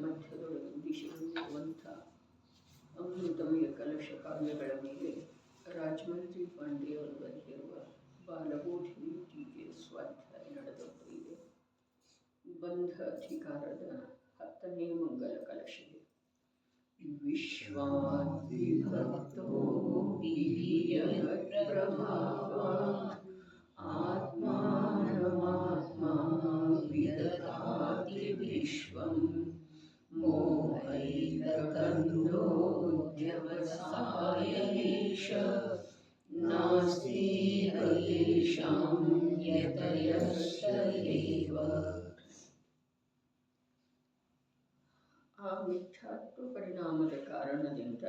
ಮಧ್ಯದೊಳಗೆ ಉದಿಸಿರುವಂಥ ಅಮೃತಮಯ ಕಲಶ ಕಾವ್ಯಗಳ ಮೇಲೆ ರಾಜಮಂತ್ರಿ ಪಾಂಡೆಯವರು ಬರೆದಿರುವ ಬಾಲಬೋಧಿ ಟೀಕೆ ಸ್ವಾಧ್ಯಾಯ ನಡೆದದ್ದು ಇದೆ. ಬಂಧ ಅಧಿಕಾರದ 10ನೇ ಮಂಗಲ ಕಲಶವಿದೆ. ವಿಶ್ವಾದ್ವಿಭಕ್ತೋ ಪ್ರಭಾವಾತ್ ಆತ್ಮಾನಮಾತ್ಮಾ ವಿದಧಾತಿ ವಿಶ್ವಂ ಮೋಹೈಕತಂದೋದ್ಯವಸಾಯೇಷ ನಾಸ್ತಿ ಯೇಷಾಂ ಯತಯಶ್ಚೈವ. ಆ ಮಿಥ್ಯಾತ್ವ ಪರಿಣಾಮದ ಕಾರಣದಿಂದ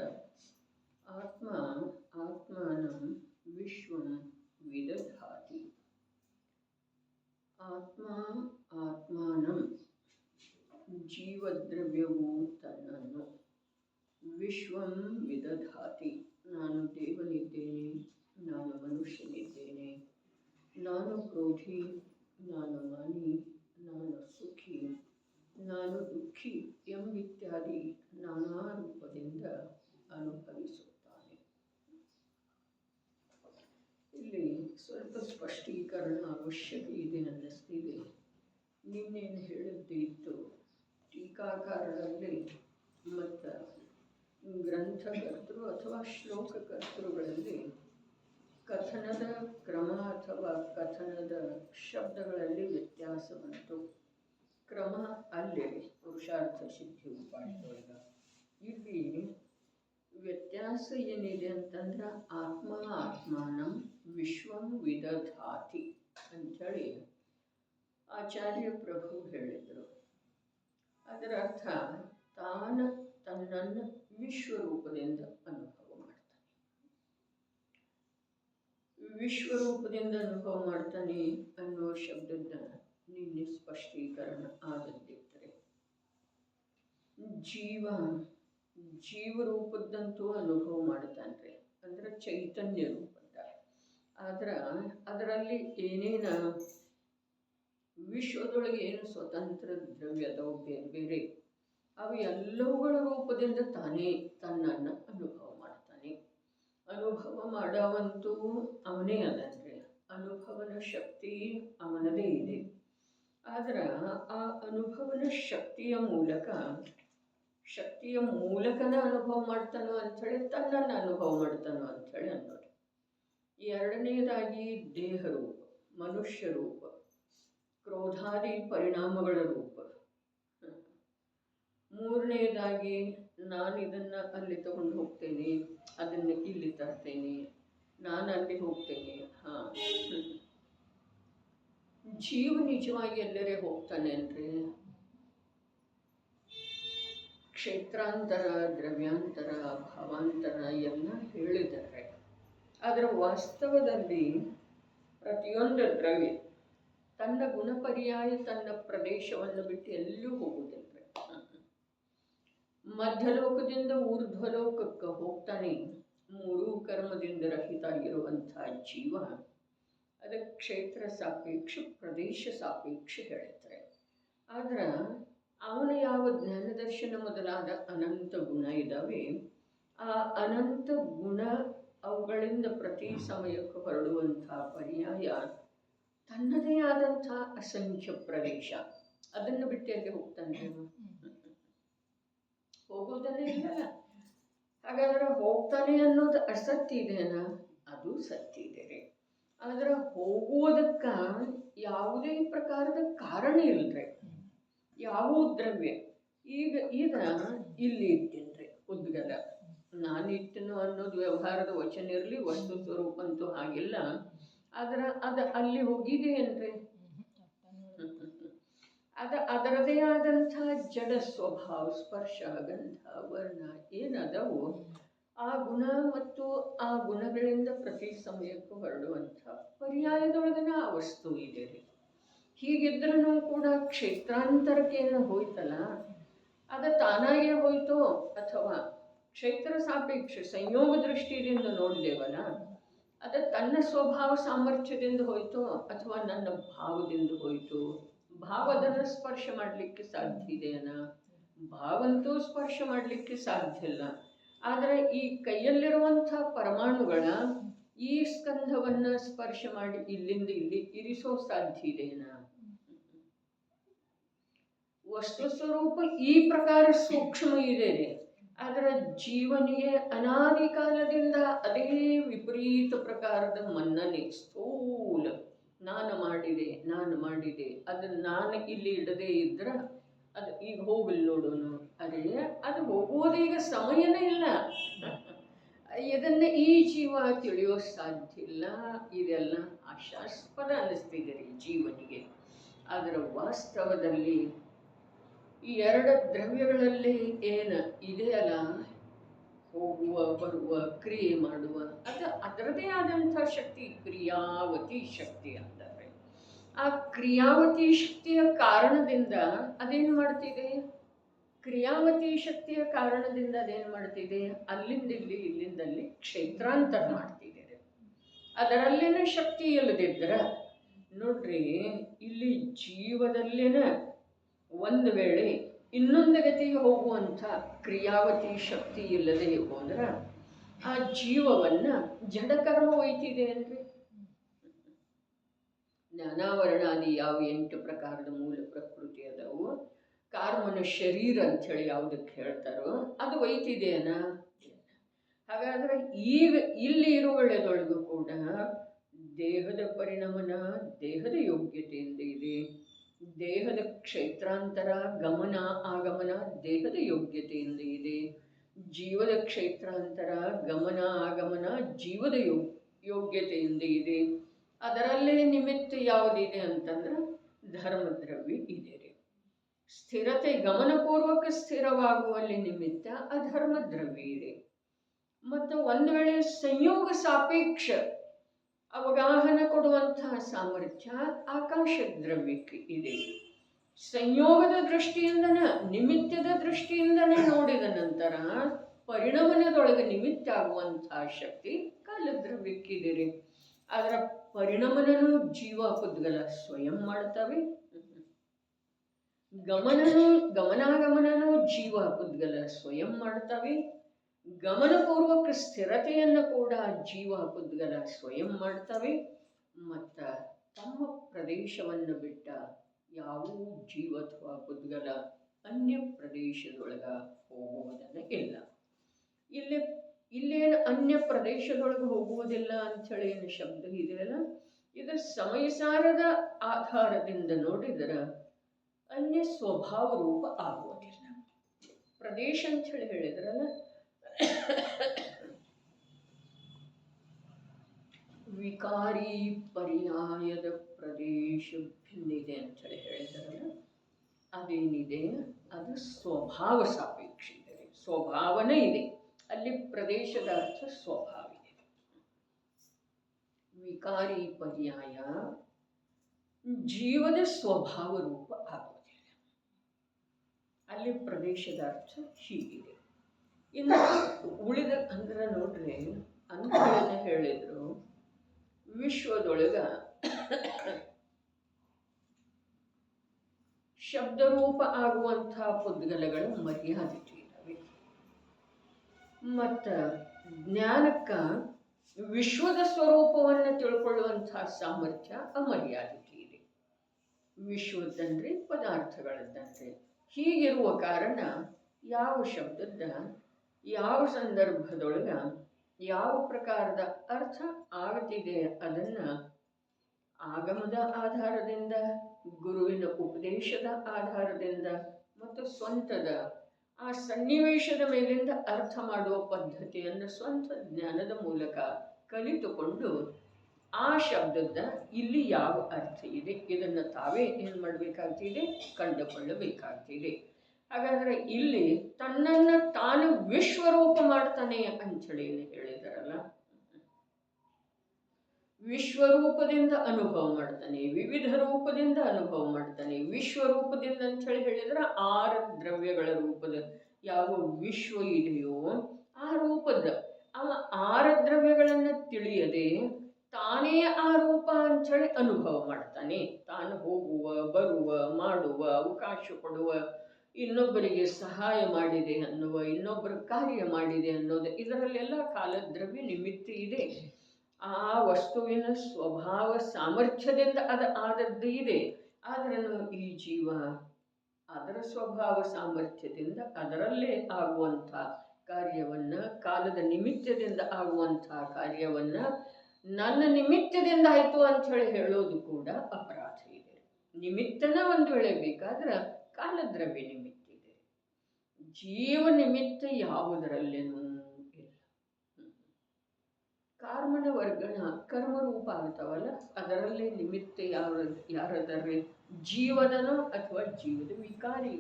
ಆತ್ಮಾನಂ ವಿಶ್ವಂ ವಿದಧಾತಿ. ಆತ್ಮಾನಂ ಜೀವದ್ರವ್ಯವು ತನ್ನನ್ನು, ವಿಶ್ವಂ ವಿದಧಾತಿ ನಾನು ದೇವನಿದ್ದೇನೆ, ನಾನು ಮನುಷ್ಯನಿದ್ದೇನೆ, ನಾನು ಕ್ರೋಧಿ, ನಾನು ಮಾನಿ, ನಾನು ಸುಖಿ, ನಾನು ದುಃಖಿ ಎಂಬಿತ್ಯಾದಿ ನಾನಾ ರೂಪದಿಂದ ಅನುಭವಿಸುತ್ತಾನೆ. ಇಲ್ಲಿ ಸ್ವಲ್ಪ ಸ್ಪಷ್ಟೀಕರಣ ಅವಶ್ಯಕ ಇದೆ ಅನ್ನಿಸ್ತಿದೆ. ನಿನ್ನೇನು ಹೇಳಿದ್ದೇ ಇತ್ತು, ಟೀಕಾಕಾರರಲ್ಲಿ ಮತ್ತು ಗ್ರಂಥಕರ್ತೃ ಅಥವಾ ಶ್ಲೋಕಕರ್ತೃಗಳಲ್ಲಿ ಕಥನದ ಕ್ರಮ ಅಥವಾ ಕಥನದ ಶಬ್ದಗಳಲ್ಲಿ ವ್ಯತ್ಯಾಸ ಬಂತು. ಕ್ರಮ ಅಲ್ಲೇ ಪುರುಷಾರ್ಥ ಸಿದ್ಧಿ ಉಪಾಯದೊಳಗ. ಇಲ್ಲಿ ವ್ಯತ್ಯಾಸ ಏನಿದೆ ಅಂತಂದ್ರೆ ಆತ್ಮಾನಂ ವಿಶ್ವಂ ವಿದಧಾತಿ ಅಂಥೇಳಿ ಆಚಾರ್ಯ ಪ್ರಭು ಹೇಳಿದರು. ಅದರ ಅರ್ಥ ತನ್ನನ್ನು ವಿಶ್ವರೂಪದಿಂದ ಅನುಭವ ಮಾಡ್ತಾನೆ. ವಿಶ್ವರೂಪದಿಂದ ಅನುಭವ ಮಾಡ್ತಾನೆ ಅನ್ನೋ ಶಬ್ದದ ನಿನ್ನೆ ಸ್ಪಷ್ಟೀಕರಣ ಆಗದಿದ್ದರೆ, ಜೀವರೂಪದ್ದಂತೂ ಅನುಭವ ಮಾಡ್ತಾನ್ರಿ, ಅಂದ್ರೆ ಚೈತನ್ಯ ರೂಪದ. ಅದರಲ್ಲಿ ಏನೇನ ವಿಶ್ವದೊಳಗೆ ಏನು ಸ್ವತಂತ್ರ ದ್ರವ್ಯದವು ಬೇರೆ ಬೇರೆ ಅವು ಎಲ್ಲವುಗಳ ರೂಪದಿಂದ ತಾನೇ ತನ್ನನ್ನು ಅನುಭವ ಮಾಡ್ತಾನೆ. ಅನುಭವ ಮಾಡವಂತೂ ಅವನೇ ಅದನ್ರಿ, ಅನುಭವನ ಶಕ್ತಿ ಅವನದೇ ಇದೆ. ಆದ್ರೆ ಆ ಅನುಭವನ ಶಕ್ತಿಯ ಮೂಲಕನ ಅನುಭವ ಮಾಡ್ತಾನೋ ಅಂಥೇಳಿ ತನ್ನನ್ನು ಅನುಭವ ಮಾಡ್ತಾನೋ ಅಂಥೇಳಿ ಅನ್ನೋದು. ಎರಡನೇದಾಗಿ ದೇಹ ರೂಪ, ಮನುಷ್ಯ ರೂಪ, ಕ್ರೋಧಾದಿ ಪರಿಣಾಮಗಳ ರೂಪ. ಮೂರನೇದಾಗಿ ನಾನು ಇದನ್ನು ಅಲ್ಲಿ ತಗೊಂಡು ಹೋಗ್ತೇನೆ, ಅದನ್ನು ಇಲ್ಲಿ ತರ್ತೇನೆ, ನಾನು ಅಲ್ಲಿ ಹೋಗ್ತೇನೆ. ಜೀವ ನಿಜವಾಗಿ ಎಲ್ಲರೇ ಹೋಗ್ತಾನೆ ಅಂದರೆ ಕ್ಷೇತ್ರಾಂತರ, ದ್ರವ್ಯಾಂತರ, ಭಾವಾಂತರ ಎಲ್ಲ ಹೇಳಿದ್ದಾರೆ. ಅದರ ವಾಸ್ತವದಲ್ಲಿ ಪ್ರತಿಯೊಂದು ದ್ರವ್ಯ ತನ್ನ ಗುಣಪರ್ಯಾಯ ತನ್ನ ಪ್ರದೇಶವನ್ನು ಬಿಟ್ಟು ಎಲ್ಲೂ ಹೋಗುವುದಿಲ್ಲ. ಮಧ್ಯಲೋಕದಿಂದ ಊರ್ಧ್ವಲೋಕಕ್ಕೆ ಹೋಗ್ತಾನೆ. ಮೂರೂ ಕರ್ಮದಿಂದ ರಹಿತ ಆಗಿರುವಂಥ ಜೀವ ಅದಕ್ಕೆ ಕ್ಷೇತ್ರ ಸಾಪೇಕ್ಷ, ಪ್ರದೇಶ ಸಾಪೇಕ್ಷ ಹೇಳ್ತಾರೆ. ಆದ್ರೆ ಅವನ ಯಾವ ಜ್ಞಾನದರ್ಶನ ಮೊದಲಾದ ಅನಂತ ಗುಣ ಇದ್ದಾವೆ, ಆ ಅನಂತ ಗುಣ ಅವುಗಳಿಂದ ಪ್ರತಿ ಸಮಯಕ್ಕೆ ಹೊರಡುವಂಥ ಪರ್ಯಾಯ ತನ್ನದೇ ಆದಂಥ ಅಸಂಖ್ಯ ಪ್ರದೇಶ. ಅದನ್ನು ಬಿಟ್ಟು ಅಲ್ಲಿ ಹೋಗ್ತಾನೆ, ಹೋಗೋದನ್ನೇ ಇಲ್ಲಲ್ಲ. ಹಾಗಾದ್ರೆ ಹೋಗ್ತಾನೆ ಅನ್ನೋದು ಅಸತ್ಯ ಇದೆನಾ? ಅದು ಸತ್ಯ ಇದೆ. ಆದ್ರೆ ಹೋಗುವುದಕ್ಕೆ ಯಾವುದೇ ಪ್ರಕಾರದ ಕಾರಣ ಇಲ್ಲರಿ. ಯಾವ ದ್ರವ್ಯ ಈಗ ಇಲ್ಲಿ ಇಟ್ಟೇನ್ರಿ ಉದ್ಗಲ, ನಾನು ಇಟ್ಟನು ಅನ್ನೋದು ವ್ಯವಹಾರದ ವಚನ ಇರಲಿ, ವಸ್ತು ಸ್ವರೂಪ ಅಂತೂ ಹಾಗಿಲ್ಲ. ಆದ್ರೆ ಅದು ಅಲ್ಲಿ ಹೋಗಿದೆಯೇನ್ರಿ? ಅದರದೇ ಆದಂಥ ಜಡ ಸ್ವಭಾವ, ಸ್ಪರ್ಶ, ಗಂಧ, ವರ್ಣ ಏನದವು ಆ ಗುಣ ಮತ್ತು ಆ ಗುಣಗಳಿಂದ ಪ್ರತಿ ಸಮಯಕ್ಕೂ ಹೊರಡುವಂಥ ಪರ್ಯಾಯದೊಳಗನ ಆ ವಸ್ತು ಇದೆ ರೀ. ಹೀಗಿದ್ರೂ ಕೂಡ ಕ್ಷೇತ್ರಾಂತರಕ್ಕೆ ಏನು ಹೋಯ್ತಲ್ಲ, ಅದು ತಾನಾಗೇ ಹೋಯ್ತೋ ಅಥವಾ ಕ್ಷೇತ್ರ ಸಾಪೇಕ್ಷ ಸಂಯೋಗ ದೃಷ್ಟಿಯಿಂದ ನೋಡಿದೇವಲ್ಲ, ಅದು ತನ್ನ ಸ್ವಭಾವ ಸಾಮರ್ಥ್ಯದಿಂದ ಹೋಯ್ತೋ ಅಥವಾ ನನ್ನ ಭಾವದಿಂದ ಹೋಯ್ತು. ಭಾವದನ್ನು ಸ್ಪರ್ಶ ಮಾಡಲಿಕ್ಕೆ ಸಾಧ್ಯ ಇದೆಯನ? ಭಾವಂತೂ ಸ್ಪರ್ಶ ಮಾಡಲಿಕ್ಕೆ ಸಾಧ್ಯ ಇಲ್ಲ. ಆದರೆ ಈ ಕೈಯಲ್ಲಿರುವಂಥ ಪರಮಾಣುಗಳ ಈ ಸ್ಕಂಧವನ್ನು ಸ್ಪರ್ಶ ಮಾಡಿ ಇಲ್ಲಿಂದ ಇಲ್ಲಿ ಇರಿಸೋ ಸಾಧ್ಯ ಇದೆನಾ? ವಸ್ತು ಸ್ವರೂಪ ಈ ಪ್ರಕಾರ ಸೂಕ್ಷ್ಮ ಇದೆ. ಅದರ ಜೀವನಿಗೆ ಅನಾದಿ ಕಾಲದಿಂದ ಅದೇ ವಿಪರೀತ ಪ್ರಕಾರದ ಮನ್ನಣೆ, ಸ್ಥೂಲ ನಾನು ಮಾಡಿದೆ, ಅದನ್ನು ನಾನು ಇಲ್ಲಿ ಇಡದೇ ಇದ್ರೆ ಅದು ಈಗ ಹೋಗಲಿ ನೋಡೋಣ, ಅದೇ ಅದು ಹೋಗುವುದೀಗ ಸಮಯನೇ ಇಲ್ಲ. ಇದನ್ನು ಈ ಜೀವ ತಿಳಿಯೋ ಸಾಧ್ಯ ಇಲ್ಲ. ಇದೆಲ್ಲ ಆಶಾಸ್ಪದ ಅನ್ನಿಸ್ತಿದೆ ರೀ ಜೀವನಿಗೆ. ಅದರ ವಾಸ್ತವದಲ್ಲಿ ಈ ಎರಡು ದ್ರವ್ಯಗಳಲ್ಲಿ ಏನು ಇದೆಯಲ್ಲ, ಹೋಗುವ ಬರುವ ಕ್ರಿಯೆ ಮಾಡುವ ಅದರದೇ ಆದಂಥ ಶಕ್ತಿ ಕ್ರಿಯಾವತಿ ಶಕ್ತಿ ಅಂತಾರೆ. ಆ ಕ್ರಿಯಾವತಿ ಶಕ್ತಿಯ ಕಾರಣದಿಂದ ಅದೇನು ಮಾಡ್ತಿದೆ? ಕ್ರಿಯಾವತಿ ಶಕ್ತಿಯ ಕಾರಣದಿಂದ ಅದೇನು ಮಾಡ್ತಿದೆ? ಅಲ್ಲಿಂದ ಇಲ್ಲಿ ಇಲ್ಲಿಂದಲ್ಲಿ ಕ್ಷೇತ್ರಾಂತರ ಮಾಡ್ತಿದೆ. ಅದರಲ್ಲಿನ ಶಕ್ತಿ ಇಲ್ಲದಿದ್ರೆ ನೋಡ್ರಿ, ಇಲ್ಲಿ ಜೀವದಲ್ಲಿನ ಒಂದು ವೇಳೆ ಇನ್ನೊಂದು ಗತಿಗೆ ಹೋಗುವಂಥ ಕ್ರಿಯಾವತಿ ಶಕ್ತಿ ಇಲ್ಲದೆ ಹೋದ್ರೆ ಆ ಜೀವವನ್ನು ಜಡಕರ್ಮ ಒಯ್ತಿದೆ ಅನ್ರಿ. ಜ್ಞಾನಾವರಣಾದಿ ಯಾವ 8 ಪ್ರಕಾರದ ಮೂಲ ಪ್ರಕೃತಿ ಅದಾವು, ಕಾರ್ಮನ ಶರೀರ ಅಂಥೇಳಿ ಯಾವುದಕ್ಕೆ ಹೇಳ್ತಾರೋ ಅದು ಒಯ್ತಿದೆಯನ? ಹಾಗಾದ್ರೆ ಈಗ ಇಲ್ಲಿ ಇರುವಳೆದೊಳಗೂ ಕೂಡ ದೇಹದ ಪರಿಣಮನ ದೇಹದ ಯೋಗ್ಯತೆಯಿಂದ ಇದೆ. ದೇಹದ ಕ್ಷೇತ್ರಾಂತರ ಗಮನ ಆಗಮನ ದೇಹದ ಯೋಗ್ಯತೆಯಿಂದ ಇದೆ. ಜೀವದ ಕ್ಷೇತ್ರಾಂತರ ಗಮನ ಆಗಮನ ಜೀವದ ಯೋಗ್ಯತೆಯಿಂದ ಇದೆ. ಅದರಲ್ಲೇ ನಿಮಿತ್ತ ಯಾವುದಿದೆ ಅಂತಂದ್ರೆ ಧರ್ಮದ್ರವ್ಯ ಇದೆ ರೀ. ಸ್ಥಿರತೆ ಗಮನಪೂರ್ವಕ ಸ್ಥಿರವಾಗುವಲ್ಲಿ ನಿಮಿತ್ತ ಅಧರ್ಮದ್ರವ್ಯ ಇದೆ. ಮತ್ತು ಒಂದು ವೇಳೆ ಸಂಯೋಗ ಸಾಪೇಕ್ಷ ಅವಗಾಹನ ಕೊಡುವಂತಹ ಸಾಮರ್ಥ್ಯ ಆಕಾಶ ದ್ರವ್ಯಕ್ಕೆ ಇದೆ. ಸಂಯೋಗದ ದೃಷ್ಟಿಯಿಂದನ ನಿಮಿತ್ತದ ದೃಷ್ಟಿಯಿಂದನೇ ನೋಡಿದ ನಂತರ ಪರಿಣಮನದೊಳಗೆ ನಿಮಿತ್ತ ಆಗುವಂತಹ ಶಕ್ತಿ ಕಾಲದ್ರವ್ಯಕ್ಕಿದೆ ರೀ. ಅದರ ಪರಿಣಮನನು ಜೀವ ಪುದ್ಗಲ ಸ್ವಯಂ ಮಾಡ್ತವೆ. ಗಮನಾಗಮನನು ಜೀವ ಪುದ್ಗಲ ಸ್ವಯಂ ಮಾಡ್ತವೆ. ಗಮನಪೂರ್ವಕ ಸ್ಥಿರತೆಯನ್ನು ಕೂಡ ಜೀವ ಪುದ್ಗಲ ಸ್ವಯಂ ಮಾಡ್ತವೆ. ಮತ್ತು ತಮ್ಮ ಪ್ರದೇಶವನ್ನು ಬಿಟ್ಟ ಯಾವುವು ಜೀವ ಅಥವಾ ಪುದ್ಗಲ ಅನ್ಯ ಪ್ರದೇಶದೊಳಗೆ ಹೋಗುವುದನ್ನು ಇಲ್ಲ. ಇಲ್ಲೇನು ಅನ್ಯ ಪ್ರದೇಶದೊಳಗೆ ಹೋಗುವುದಿಲ್ಲ ಅಂಥೇಳಿ ಏನು ಶಬ್ದ ಇದೆಯಲ್ಲ, ಇದರ ಸಮಯಸಾರದ ಆಧಾರದಿಂದ ನೋಡಿದರೆ ಅನ್ಯ ಸ್ವಭಾವ ರೂಪ ಆಗುವುದಿಲ್ಲ. ಪ್ರದೇಶ ಅಂಥೇಳಿ ಹೇಳಿದ್ರಲ್ಲ, ವಿಕಾರಿ ಪರ್ಯಾಯದ ಪ್ರದೇಶ ಭಿನ್ನಿದೆ ಅಂಥೇಳಿ ಹೇಳಿದ್ರಲ್ಲ, ಅದೇನಿದೆ ಅದು ಸ್ವಭಾವ ಸಾಪೇಕ್ಷ ಇದೆ. ಸ್ವಭಾವನೇ ಇದೆ ಅಲ್ಲಿ. ಪ್ರದೇಶದ ಅರ್ಥ ಸ್ವಭಾವ ಇದೆ. ವಿಕಾರಿ ಪರ್ಯಾಯ ಜೀವದ ಸ್ವಭಾವ ರೂಪ ಆಗುವುದಿಲ್ಲ. ಅಲ್ಲಿ ಪ್ರದೇಶದ ಅರ್ಥ ಹೀಗಿದೆ. ಇನ್ನು ಉಳಿದ ಅಂದ್ರೆ ನೋಡ್ರಿ, ಅಂಥೇಳನ್ನು ಹೇಳಿದ್ರು ವಿಶ್ವದೊಳಗ ಶಬ್ದರೂಪ ಆಗುವಂತಹ ಪುದ್ಗಲಗಳು ಮರ್ಯಾದಿತ ಇದ್ದಾವೆ. ಮತ್ತು ಜ್ಞಾನಕ್ಕೆ ವಿಶ್ವದ ಸ್ವರೂಪವನ್ನು ತಿಳ್ಕೊಳ್ಳುವಂತಹ ಸಾಮರ್ಥ್ಯ ಅಮರ್ಯಾದಿತ ಇದೆ. ವಿಶ್ವದಂದ್ರೆ ಪದಾರ್ಥಗಳದ್ದಂತೆ. ಹೀಗಿರುವ ಕಾರಣ ಯಾವ ಶಬ್ದದ ಯಾವ ಸಂದರ್ಭದೊಳಗ ಯಾವ ಪ್ರಕಾರದ ಅರ್ಥ ಆಗುತ್ತಿದೆ ಅದನ್ನು ಆಗಮದ ಆಧಾರದಿಂದ, ಗುರುವಿನ ಉಪದೇಶದ ಆಧಾರದಿಂದ ಮತ್ತು ಸ್ವಂತದ ಆ ಸನ್ನಿವೇಶದ ಮೇಲಿಂದ ಅರ್ಥ ಮಾಡುವ ಪದ್ಧತಿಯನ್ನು ಸ್ವಂತ ಜ್ಞಾನದ ಮೂಲಕ ಕಲಿತುಕೊಂಡು ಆ ಶಬ್ದದ ಇಲ್ಲಿ ಯಾವ ಅರ್ಥ ಇದೆ ಇದನ್ನು ತಾವೇ ಏನು ಮಾಡಬೇಕಾಗ್ತಿದೆ? ಕಂಡುಕೊಳ್ಳಬೇಕಾಗ್ತಿದೆ. ಹಾಗಾದರೆ ಇಲ್ಲಿ ತನ್ನನ್ನು ತಾನು ವಿಶ್ವರೂಪ ಮಾಡ್ತಾನೆ ಅಂಥೇಳಿ ಏನು ಹೇಳಿದಾರಲ್ಲ, ವಿಶ್ವರೂಪದಿಂದ ಅನುಭವ ಮಾಡ್ತಾನೆ, ವಿವಿಧ ರೂಪದಿಂದ ಅನುಭವ ಮಾಡ್ತಾನೆ. ವಿಶ್ವರೂಪದಿಂದ ಅಂಥೇಳಿ ಹೇಳಿದ್ರೆ 6 ದ್ರವ್ಯಗಳ ರೂಪದ ಯಾವ ವಿಶ್ವ ಇದೆಯೋ ಆ ರೂಪದ ಆ 6 ದ್ರವ್ಯಗಳನ್ನು ತಿಳಿಯದೆ ತಾನೇ ಆ ರೂಪ ಅಂಥೇಳಿ ಅನುಭವ ಮಾಡ್ತಾನೆ. ತಾನು ಹೋಗುವ ಬರುವ ಮಾಡುವ ಅವಕಾಶ ಕೊಡುವ ಇನ್ನೊಬ್ಬರಿಗೆ ಸಹಾಯ ಮಾಡಿದೆ ಅನ್ನುವ, ಇನ್ನೊಬ್ಬರ ಕಾರ್ಯ ಮಾಡಿದೆ ಅನ್ನೋದು, ಇದರಲ್ಲೆಲ್ಲ ಕಾಲದ್ರವ್ಯ ನಿಮಿತ್ತ ಇದೆ. ಆ ವಸ್ತುವಿನ ಸ್ವಭಾವ ಸಾಮರ್ಥ್ಯದಿಂದ ಆದದ್ದು ಇದೆ. ಆದ್ರೂ ಈ ಜೀವ ಅದರ ಸ್ವಭಾವ ಸಾಮರ್ಥ್ಯದಿಂದ ಅದರಲ್ಲೇ ಆಗುವಂಥ ಕಾರ್ಯವನ್ನು, ಕಾಲದ ನಿಮಿತ್ತದಿಂದ ಆಗುವಂಥ ಕಾರ್ಯವನ್ನು ನನ್ನ ನಿಮಿತ್ತದಿಂದ ಆಯಿತು ಅಂಥೇಳಿ ಹೇಳೋದು ಕೂಡ ಅಪರಾಧ ಇದೆ. ನಿಮಿತ್ತನ ಒಂದು ವೇಳೆ ಬೇಕಾದ್ರೆ ಕಾಲದ್ರವ್ಯ ನಿಮಿತ್ತ ಇದೆ, ಜೀವ ನಿಮಿತ್ತ ಯಾವುದರಲ್ಲೇನೂ ಇಲ್ಲ. ಕಾರ್ಮಣ ವರ್ಗಣ ಕರ್ಮರೂಪ ಆಗ್ತಾವಲ್ಲ, ಅದರಲ್ಲೇ ನಿಮಿತ್ತ ಯಾರದರ್ರಿ ಜೀವದನೋ ಅಥವಾ ಜೀವದ ವಿಕಾರಿ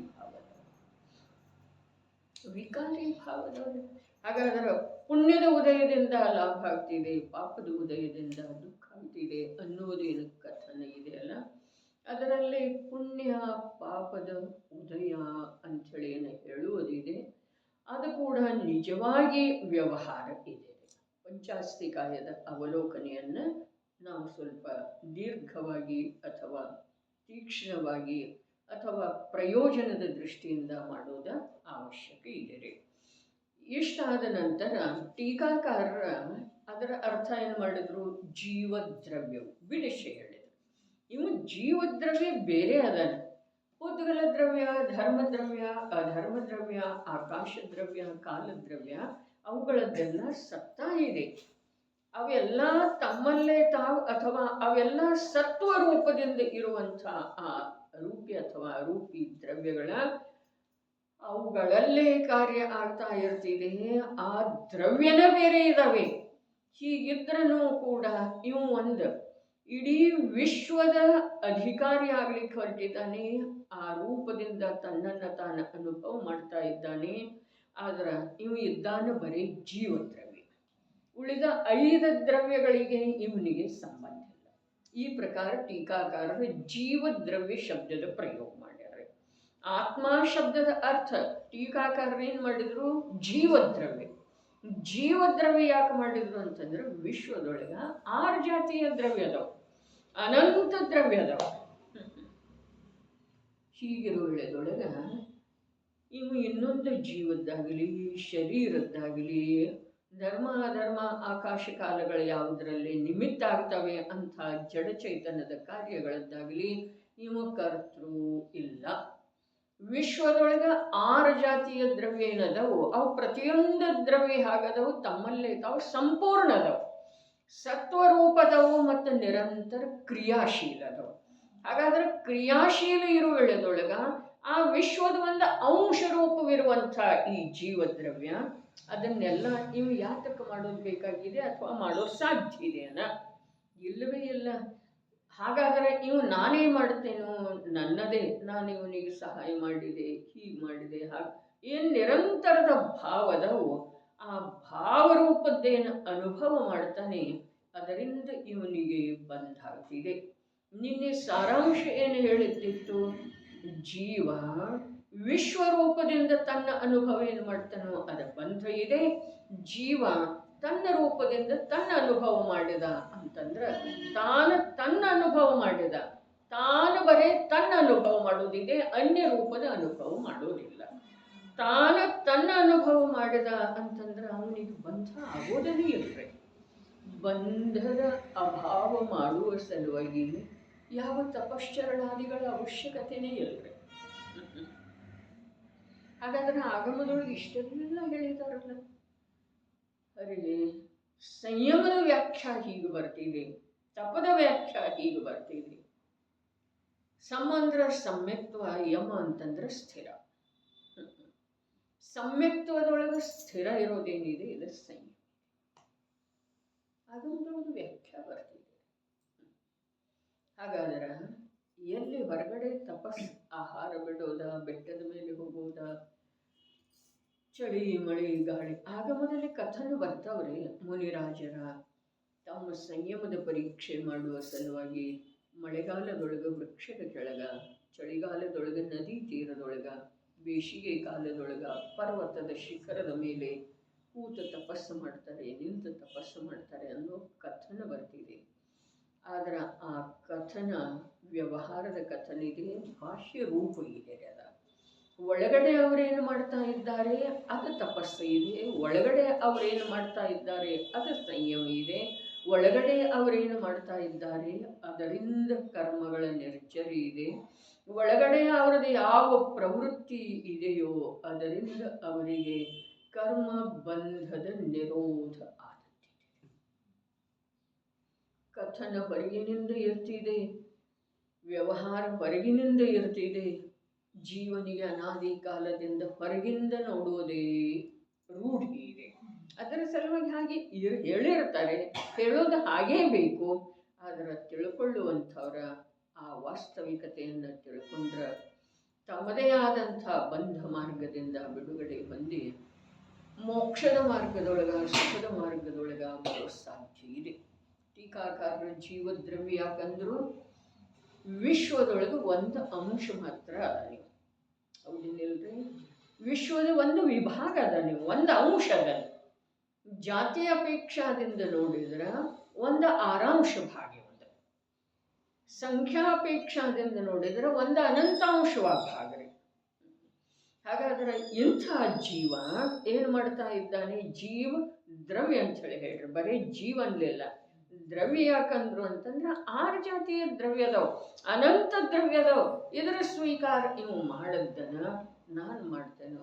ಭಾವದವರು. ಹಾಗಾದ್ರೆ ಪುಣ್ಯದ ಉದಯದಿಂದ ಲಾಭ ಆಗ್ತಿದೆ, ಪಾಪದ ಉದಯದಿಂದ ದುಃಖ ಆಗ್ತಿದೆ ಅನ್ನೋದೇನು ಕಥನ ಇದೆಯಲ್ಲ, ಅದರಲ್ಲಿ ಪುಣ್ಯ ಪಾಪದ ಉದಯ ಅಂಥೇಳಿ ಏನು ಹೇಳುವುದಿದೆ, ಅದು ಕೂಡ ನಿಜವಾಗಿ ವ್ಯವಹಾರ ಇದೆ. ಪಂಚಾಸ್ತಿಕಾಯದ ಅವಲೋಕನೆಯನ್ನು ನಾವು ಸ್ವಲ್ಪ ದೀರ್ಘವಾಗಿ ಅಥವಾ ತೀಕ್ಷ್ಣವಾಗಿ ಅಥವಾ ಪ್ರಯೋಜನದ ದೃಷ್ಟಿಯಿಂದ ಮಾಡೋದ ಅವಶ್ಯಕ ಇದೆ. ಇಷ್ಟಾದ ನಂತರ ಟೀಕಾಕಾರರ ಅದರ ಅರ್ಥ ಏನು ಮಾಡಿದ್ರು, ಜೀವದ್ರವ್ಯವು ಬಿಡಿಸಿ ಹೇಳಿದರು. ಇವು ಜೀವದ್ರವ್ಯ ಬೇರೆ ಅದಾನ, ಉದ್ಗಲ ದ್ರವ್ಯ, ಧರ್ಮದ್ರವ್ಯ, ಅಧರ್ಮದ್ರವ್ಯ, ಆಕಾಶದ್ರವ್ಯ, ಕಾಲದ್ರವ್ಯ, ಅವುಗಳದ್ದೆಲ್ಲ ಸತ್ತಾ ಇದೆ. ಅವೆಲ್ಲ ತಮ್ಮಲ್ಲೇ ತಾವು ಅಥವಾ ಅವೆಲ್ಲ ಸತ್ವ ರೂಪದಿಂದ ಇರುವಂಥ ಆ ರೂಪಿ ಅಥವಾ ರೂಪಿ ದ್ರವ್ಯಗಳ ಅವುಗಳಲ್ಲೇ ಕಾರ್ಯ ಆಗ್ತಾ ಇರ್ತಿದೆ. ಆ ದ್ರವ್ಯನ ಬೇರೆ ಇದ್ದಾವೆ. ಹೀಗಿದ್ರೂ ಕೂಡ ಇವು ಒಂದು ಇಡೀ ವಿಶ್ವದ ಅಧಿಕಾರಿ ಆಗ್ಲಿಕ್ಕೆ ಹೊರಟಿದ್ದಾನೆ. ಆ ರೂಪದಿಂದ ತನ್ನನ್ನು ತಾನು ಅನುಭವ ಮಾಡ್ತಾ ಇದ್ದಾನೆ. ಆದ್ರೆ ಇವು ಇದ್ದಾನ ಬರೀ ಜೀವದ್ರವ್ಯ, ಉಳಿದ 5 ದ್ರವ್ಯಗಳಿಗೆ ಇವನಿಗೆ ಸಂಬಂಧ ಇಲ್ಲ. ಈ ಪ್ರಕಾರ ಟೀಕಾಕಾರರು ಜೀವದ್ರವ್ಯ ಶಬ್ದದ ಪ್ರಯೋಗ ಮಾಡ್ಯಾರೆ. ಆತ್ಮ ಶಬ್ದದ ಅರ್ಥ ಟೀಕಾಕಾರರು ಏನು ಮಾಡಿದ್ರು, ಜೀವದ್ರವ್ಯ. ಜೀವದ್ರವ್ಯ ಯಾಕೆ ಮಾಡಿದ್ರು ಅಂತಂದ್ರೆ, ವಿಶ್ವದೊಳಗೆ 6 ಜಾತಿಯ ದ್ರವ್ಯ ಅದಾವ, ಅನಂತ ದ್ರವ್ಯ ಅದಾವ. ಹೀಗಿರುವುದೊಳಗ ಇವು ಇನ್ನೊಂದು ಜೀವದ್ದಾಗಲಿ ಶರೀರದ್ದಾಗಲಿ ಧರ್ಮ ಅಧರ್ಮ ಆಕಾಶ ಕಾಲಗಳು ಯಾವುದರಲ್ಲಿ ನಿಮಿತ್ತ ಆಗ್ತವೆ ಅಂಥ ಜಡ ಚೈತನ್ಯದ ಕಾರ್ಯಗಳದ್ದಾಗಲಿ ಇವು ಕರ್ತೃ ಇಲ್ಲ. ವಿಶ್ವದೊಳಗೆ 6 ಜಾತಿಯ ದ್ರವ್ಯ ಏನದವು, ಅವು ಪ್ರತಿಯೊಂದು ದ್ರವ್ಯ ಹಾಗದವು, ತಮ್ಮಲ್ಲೇ ತಾವು ಸಂಪೂರ್ಣ ಅದಾವು, ಸತ್ವರೂಪದವು ಮತ್ತು ನಿರಂತರ ಕ್ರಿಯಾಶೀಲದವು. ಹಾಗಾದ್ರೆ ಕ್ರಿಯಾಶೀಲ ಇರುವೆಳದೊಳಗ ಆ ವಿಶ್ವದ ಒಂದು ಅಂಶ ರೂಪವಿರುವಂಥ ಈ ಜೀವದ್ರವ್ಯ, ಅದನ್ನೆಲ್ಲ ಇವು ಯಾತಕ್ಕೆ ಮಾಡೋದು ಬೇಕಾಗಿದೆ ಅಥವಾ ಮಾಡೋದು ಸಾಧ್ಯ ಇದೆಯಲ್ಲ, ಇಲ್ಲವೇ ಇಲ್ಲ. ಹಾಗಾದರೆ ಇವು ನಾನೇ ಮಾಡ್ತೇನೋ, ನನ್ನದೇ, ನಾನು ಇವನಿಗೆ ಸಹಾಯ ಮಾಡಿದೆ, ಹೀಗೆ ಮಾಡಿದೆ, ಹಾಗೆ ಏನು ನಿರಂತರದ ಭಾವದವು ಆ ಭಾವರೂಪದ್ದೇನು ಅನುಭವ ಮಾಡ್ತಾನೆ, ಅದರಿಂದ ಇವನಿಗೆ ಬಂಧ ಆಗ್ತಿದೆ. ನಿನ್ನೆ ಸಾರಾಂಶ ಏನು ಹೇಳಿದ್ದಿತ್ತು, ಜೀವ ವಿಶ್ವರೂಪದಿಂದ ತನ್ನ ಅನುಭವ ಏನು ಮಾಡ್ತಾನೋ ಅದ ಬಂಧ ಇದೆ. ಜೀವ ತನ್ನ ರೂಪದಿಂದ ತನ್ನ ಅನುಭವ ಮಾಡಿದ ಅಂತಂದ್ರೆ, ತನ್ನ ಅನುಭವ ಮಾಡಿದ, ತಾನು ಬರೇ ತನ್ನ ಅನುಭವ ಮಾಡೋದಿದೆ, ಅನ್ಯ ರೂಪದ ಅನುಭವ ಮಾಡೋದಿಲ್ಲ. ತನ್ನ ಅನುಭವ ಮಾಡಿದ ಅಂತಂದ್ರೆ ಅವನಿಗೆ ಬಂಧ ಆಗೋದೇ ಇಲ್ರಿ. ಬಂಧದ ಅಭಾವ ಮಾಡುವ ಸಲುವಾಗಿ ಯಾವ ತಪಶ್ಚರಣಾದಿಗಳ ಅವಶ್ಯಕತೆನೇ ಇಲ್ರಿ. ಹಾಗಾದ್ರೆ ಆಗಮದೊಳಗೆ ಇಷ್ಟೆಲ್ಲ ಹೇಳಿದಾರಲ್ಲ, ಅರೆ ಸಂಯಮದ ವ್ಯಾಖ್ಯಾ ಹೀಗೆ ಬರ್ತಿದೆ, ತಪದ ವ್ಯಾಖ್ಯಾ ಹೀಗೆ ಬರ್ತಿದೆ. ಸಮ ಅಂದ್ರೆ ಸಮ್ಯಕ್ತ್ವ, ಯಮ ಅಂತಂದ್ರೆ ಸ್ಥಿರ. ಸಮ್ಯಕ್ತ್ವದೊಳಗೆ ಸ್ಥಿರ ಇರೋದೇನಿದೆ ಇದು ಸಂಯಮ. ಆಗಮದೊಳಗೆ ವ್ಯಾಖ್ಯಾ ಬರ್ತಿದೆ. ಹಾಗಾದ್ರೆ ಎಲ್ಲಿ ಹೊರಗಡೆ ತಪಸ್, ಆಹಾರ ಬಿಡೋದ, ಬೆಟ್ಟದ ಮೇಲೆ ಹೋಗೋದ, ಚಳಿ ಮಳೆ ಗಾಳಿ, ಆಗಮದಲ್ಲಿ ಕಥನ ಬರ್ತಾವ್ರಿ. ಮುನಿರಾಜರ ತಮ್ಮ ಸಂಯಮದ ಪರೀಕ್ಷೆ ಮಾಡುವ ಸಲುವಾಗಿ ಮಳೆಗಾಲದೊಳಗೆ ವೃಕ್ಷದ ಕೆಳಗ, ಚಳಿಗಾಲದೊಳಗೆ ನದಿ ತೀರದೊಳಗ, ಬೇಸಿಗೆ ಕಾಲದೊಳಗ ಪರ್ವತದ ಶಿಖರದ ಮೇಲೆ ಕೂತು ತಪಸ್ಸು ಮಾಡ್ತಾರೆ, ನಿಂತು ತಪಸ್ಸು ಮಾಡ್ತಾರೆ ಅನ್ನೋ ಕಥನ ಬರ್ತಿದೆ. ಆದ್ರೆ ಆ ಕಥನ ವ್ಯವಹಾರದ ಕಥನ ಇದೆ, ಭಾಷ್ಯ ರೂಪ ಇದೆ. ಅದ ಒಳಗಡೆ ಅವರೇನು ಮಾಡ್ತಾ ಇದ್ದಾರೆ ಅದು ತಪಸ್ಸು ಇದೆ, ಒಳಗಡೆ ಅವರೇನು ಮಾಡ್ತಾ ಇದ್ದಾರೆ ಅದು ಸಂಯಮ ಇದೆ, ಒಳಗಡೆ ಅವರೇನು ಮಾಡ್ತಾ ಇದ್ದಾರೆ ಅದರಿಂದ ಕರ್ಮಗಳ ನಿರ್ಜರಿ ಇದೆ, ಒಳಗಡೆ ಅವರದ್ದು ಯಾವ ಪ್ರವೃತ್ತಿ ಇದೆಯೋ ಅದರಿಂದ ಅವರಿಗೆ ಕರ್ಮ ಬಂಧದ ನಿರೋಧ ಆಗುತ್ತಿದೆ. ಕಥನ ಹೊರಗಿನಿಂದ ಇರ್ತಿದೆ, ವ್ಯವಹಾರ ಹೊರಗಿನಿಂದ ಇರ್ತಿದೆ, ಜೀವನಿಗೆ ಅನಾದಿ ಕಾಲದಿಂದ ಹೊರಗಿಂದ ನೋಡುವುದೇ ರೂಢಿ ಇದೆ. ಅದರ ಸಲುವಾಗಿ ಹಾಗೆ ಹೇಳಿರ್ತಾರೆ, ಹೇಳೋದು ಹಾಗೇ ಬೇಕು. ಆದರೆ ತಿಳ್ಕೊಳ್ಳುವಂಥವ್ರ ಆ ವಾಸ್ತವಿಕತೆಯನ್ನು ತಿಳ್ಕೊಂಡ್ರೆ ತಮ್ಮದೇ ಆದಂಥ ಬಂಧ ಮಾರ್ಗದಿಂದ ಬಿಡುಗಡೆ ಹೊಂದಿ ಮೋಕ್ಷದ ಮಾರ್ಗದೊಳಗ ಸುಖದ ಮಾರ್ಗದೊಳಗ ಬರೋ ಸಾಧ್ಯ ಇದೆ. ಟೀಕಾಕಾರರ ಜೀವದ್ರವ್ಯ ಯಾಕಂದ್ರು ವಿಶ್ವದೊಳಗೆ ಒಂದು ಅಂಶ ಮಾತ್ರ ಅದ, ನೀವು ಹೌದಿಲ್ಲರಿ, ವಿಶ್ವದ ಒಂದು ವಿಭಾಗ ಅದ, ನೀವು ಒಂದು ಅಂಶ ಅದ. ಜಾತಿ ಅಪೇಕ್ಷಾದಿಂದ ನೋಡಿದ್ರೆ ಒಂದು ಆರಾಂಶ ಭಾಗ, ಒಂದು ಸಂಖ್ಯಾಪೇಕ್ಷಾದಿಂದ ನೋಡಿದ್ರೆ ಒಂದು ಅನಂತಾಂಶವಾದ ಭಾಗ ರೀ. ಹಾಗಾದ್ರೆ ಇಂಥ ಜೀವ ಏನು ಮಾಡ್ತಾ ಇದ್ದಾನೆ, ಜೀವ ದ್ರವ್ಯ ಅಂತ ಹೇಳ್ರಿ, ಬರೀ ಜೀವ ಅನ್ಲಿಲ್ಲ, ದ್ರವ್ಯ ಯಾಕಂದ್ರು ಅಂತಂದ್ರೆ 6 ಜಾತಿಯ ದ್ರವ್ಯದವು, ಅನಂತ ದ್ರವ್ಯದವು. ಇದರ ಸ್ವೀಕಾರ ಇವು ಮಾಡದ್ದನ ನಾನು ಮಾಡ್ತೇನೋ.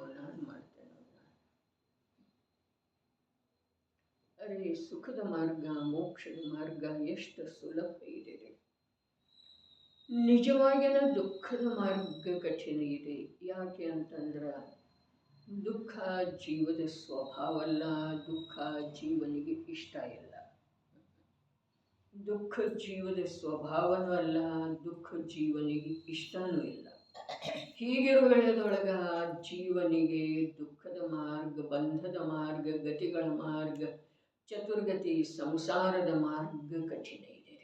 ಅರೆ ಸುಖದ ಮಾರ್ಗ ಮೋಕ್ಷದ ಮಾರ್ಗ ಎಷ್ಟು ಸುಲಭ ಇದೆ. ನಿಜವಾಗಿನ ದುಃಖದ ಮಾರ್ಗ ಕಠಿಣ ಇದೆ. ಯಾಕೆ ಅಂತಂದ್ರೆ ದುಃಖ ಜೀವದ ಸ್ವಭಾವ ಅಲ್ಲ, ದುಃಖ ಜೀವನಿಗೆ ಇಷ್ಟ ಇಲ್ಲ. ದುಃಖ ಜೀವದ ಸ್ವಭಾವನೂ ಅಲ್ಲ, ದುಃಖ ಜೀವನಿಗೆ ಇಷ್ಟನೂ ಇಲ್ಲ. ಹೀಗಿರುವುದರೊಳಗ ಜೀವನಿಗೆ ದುಃಖದ ಮಾರ್ಗ, ಬಂಧದ ಮಾರ್ಗ, ಗತಿಗಳ ಮಾರ್ಗ, ಚತುರ್ಗತಿ ಸಂಸಾರದ ಮಾರ್ಗ ಕಠಿಣ ಇದೆ.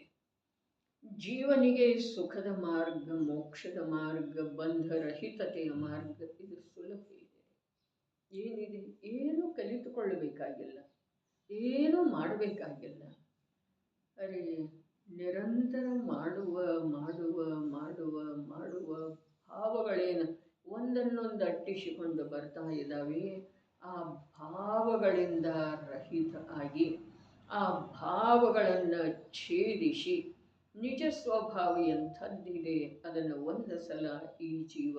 ಜೀವನಿಗೆ ಸುಖದ ಮಾರ್ಗ, ಮೋಕ್ಷದ ಮಾರ್ಗ, ಬಂಧರಹಿತತೆಯ ಮಾರ್ಗ ಇದು ಸುಲಭ ಇದೆ. ಏನಿದೆ, ಏನು ಕಲಿತುಕೊಳ್ಳಬೇಕಾಗಿಲ್ಲ, ಏನು ಮಾಡಬೇಕಾಗಿಲ್ಲ. ಅರೆ ನಿರಂತರ ಮಾಡುವ ಮಾಡುವ ಮಾಡುವ ಮಾಡುವ ಭಾವಗಳೇನು ಒಂದನ್ನೊಂದು ಅಟ್ಟಿಸಿಕೊಂಡು ಬರ್ತಾ ಇದ್ದಾವೆ. ಆ ಭಾವಗಳಿಂದ ರಹಿತ ಆಗಿ ಆ ಭಾವಗಳನ್ನು ಛೇದಿಸಿ ನಿಜ ಸ್ವಭಾವ ಎಂಥದ್ದಿದೆ ಅದನ್ನು ಒಂದು ಸಲ ಈ ಜೀವ